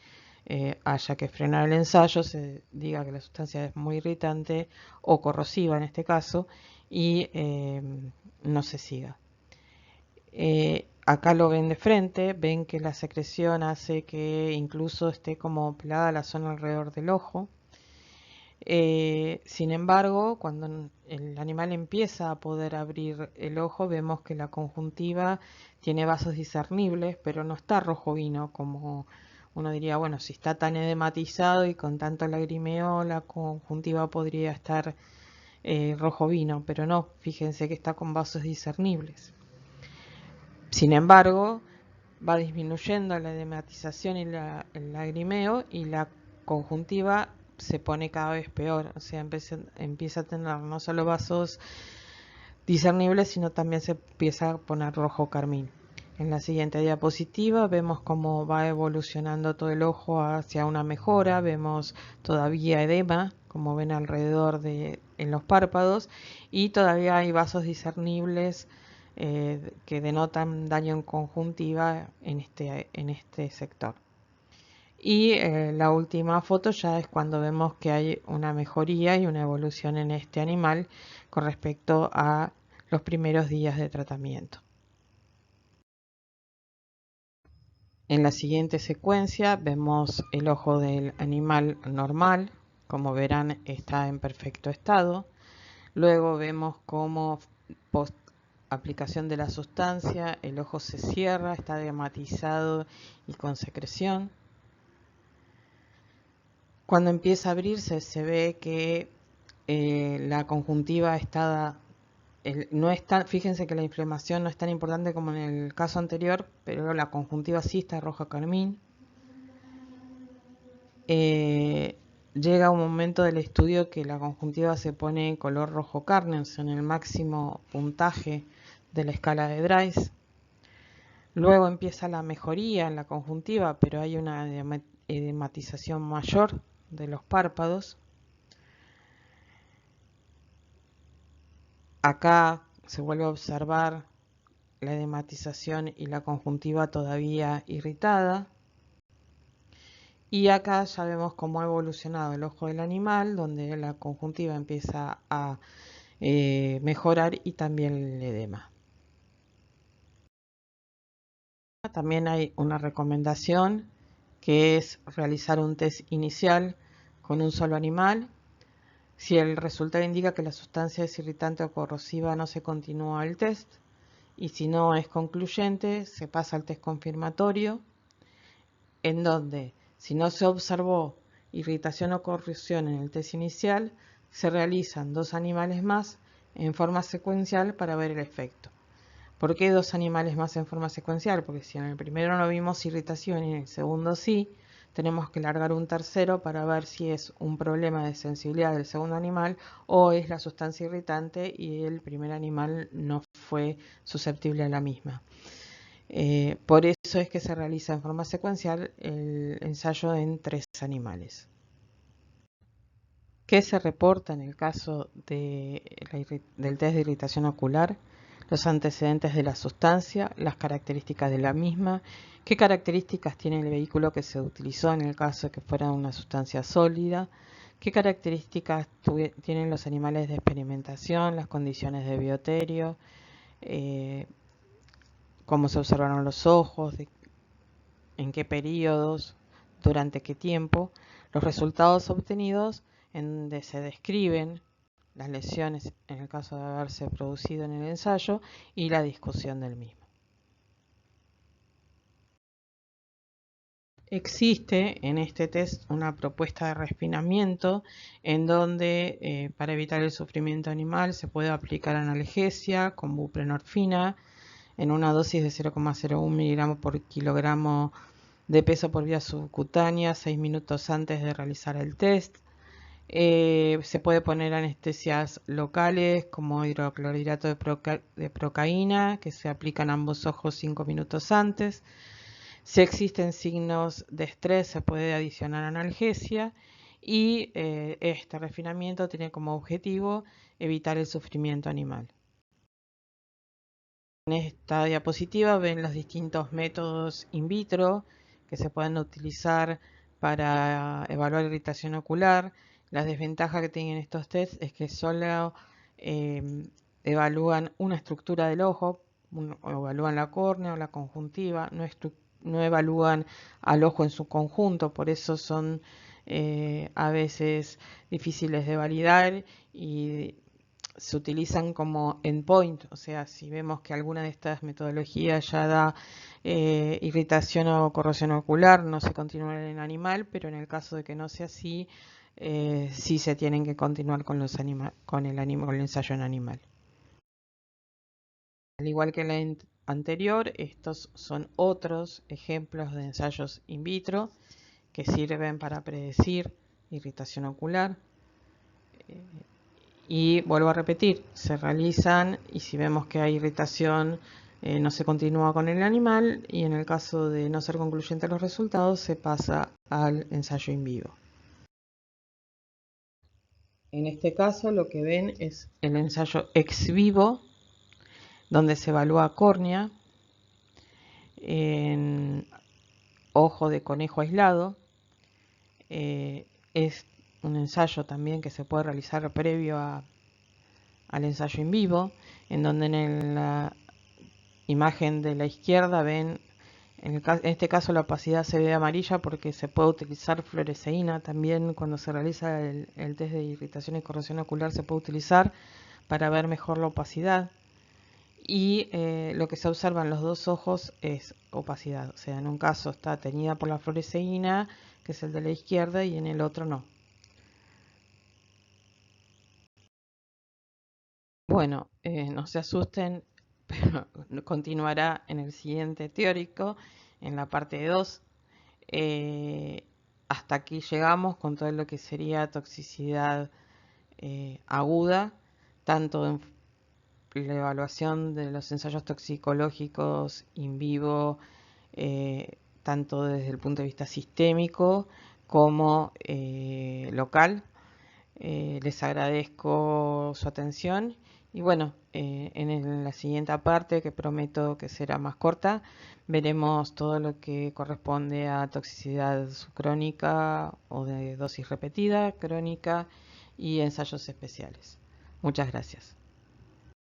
haya que frenar el ensayo, se diga que la sustancia es muy irritante o corrosiva en este caso y no se siga. Acá lo ven de frente, ven que la secreción hace que incluso esté como pelada la zona alrededor del ojo. Sin embargo, cuando el animal empieza a poder abrir el ojo, vemos que la conjuntiva tiene vasos discernibles, pero no está rojo vino, como uno diría, bueno, si está tan edematizado y con tanto lagrimeo, la conjuntiva podría estar rojo vino, pero no, fíjense que está con vasos discernibles. Sin embargo, va disminuyendo la edematización y el lagrimeo y la conjuntiva se pone cada vez peor, o sea, empieza a tener no solo vasos discernibles, sino también se empieza a poner rojo carmín. En la siguiente diapositiva vemos cómo va evolucionando todo el ojo hacia una mejora, vemos todavía edema, como ven alrededor en los párpados, y todavía hay vasos discernibles que denotan daño en conjuntiva en este sector. Y la última foto ya es cuando vemos que hay una mejoría y una evolución en este animal con respecto a los primeros días de tratamiento. En la siguiente secuencia vemos el ojo del animal normal, como verán está en perfecto estado. Luego vemos cómo post aplicación de la sustancia el ojo se cierra, está edematizado y con secreción. Cuando empieza a abrirse se ve que la conjuntiva está, no es tan, fíjense que la inflamación no es tan importante como en el caso anterior, pero la conjuntiva sí está roja carmín. Llega un momento del estudio que la conjuntiva se pone en color rojo carne, o sea, en el máximo puntaje de la escala de Drais. Luego empieza la mejoría en la conjuntiva, pero hay una edematización mayor de los párpados. Acá se vuelve a observar la edematización y la conjuntiva todavía irritada. Y acá ya vemos cómo ha evolucionado el ojo del animal, donde la conjuntiva empieza a mejorar y también el edema. También hay una recomendación que es realizar un test inicial con un solo animal. Si el resultado indica que la sustancia es irritante o corrosiva, no se continúa el test. Y si no es concluyente, se pasa al test confirmatorio, en donde, si no se observó irritación o corrosión en el test inicial, se realizan 2 animales más en forma secuencial para ver el efecto. ¿Por qué 2 animales más en forma secuencial? Porque si en el primero no vimos irritación y en el segundo sí, tenemos que largar un tercero para ver si es un problema de sensibilidad del segundo animal o es la sustancia irritante y el primer animal no fue susceptible a la misma. Por eso es que se realiza en forma secuencial el ensayo en 3 animales. ¿Qué se reporta en el caso del test de irritación ocular? Los antecedentes de la sustancia, las características de la misma, qué características tiene el vehículo que se utilizó en el caso de que fuera una sustancia sólida, qué características tienen los animales de experimentación, las condiciones de bioterio, cómo se observaron los ojos, en qué periodos, durante qué tiempo, los resultados obtenidos en donde se describen las lesiones en el caso de haberse producido en el ensayo y la discusión del mismo. Existe en este test una propuesta de refinamiento en donde para evitar el sufrimiento animal se puede aplicar analgesia con buprenorfina en una dosis de 0,01 miligramos por kilogramo de peso por vía subcutánea 6 minutos antes de realizar el test. Se puede poner anestesias locales como hidroclorhidrato de procaína que se aplican a ambos ojos 5 minutos antes. Si existen signos de estrés se puede adicionar analgesia y este refinamiento tiene como objetivo evitar el sufrimiento animal. En esta diapositiva ven los distintos métodos in vitro que se pueden utilizar para evaluar irritación ocular. La desventaja que tienen estos tests es que solo evalúan una estructura del ojo, evalúan la córnea o la conjuntiva, no evalúan al ojo en su conjunto, por eso son a veces difíciles de validar y se utilizan como endpoint, o sea, si vemos que alguna de estas metodologías ya da irritación o corrosión ocular, no se continúa en el animal, pero en el caso de que no sea así, sí se tienen que continuar con el ensayo en animal. Al igual que la anterior, estos son otros ejemplos de ensayos in vitro que sirven para predecir irritación ocular. Y vuelvo a repetir, se realizan y si vemos que hay irritación no se continúa con el animal y en el caso de no ser concluyentes los resultados se pasa al ensayo in vivo. En este caso lo que ven es el ensayo ex vivo donde se evalúa córnea en ojo de conejo aislado. Es un ensayo también que se puede realizar previo al ensayo in vivo, en donde en la imagen de la izquierda ven, en este caso la opacidad se ve amarilla porque se puede utilizar fluoresceína. También cuando se realiza el test de irritación y corrosión ocular se puede utilizar para ver mejor la opacidad. Y lo que se observa en los dos ojos es opacidad, o sea, en un caso está teñida por la fluoresceína, que es el de la izquierda, y en el otro no. Bueno, no se asusten, pero continuará en el siguiente teórico, en la parte 2. Hasta aquí llegamos con todo lo que sería toxicidad aguda, tanto en la evaluación de los ensayos toxicológicos in vivo, tanto desde el punto de vista sistémico como local. Les agradezco su atención y bueno, en la siguiente parte, que prometo que será más corta, veremos todo lo que corresponde a toxicidad subcrónica o de dosis repetida, crónica y ensayos especiales. Muchas gracias.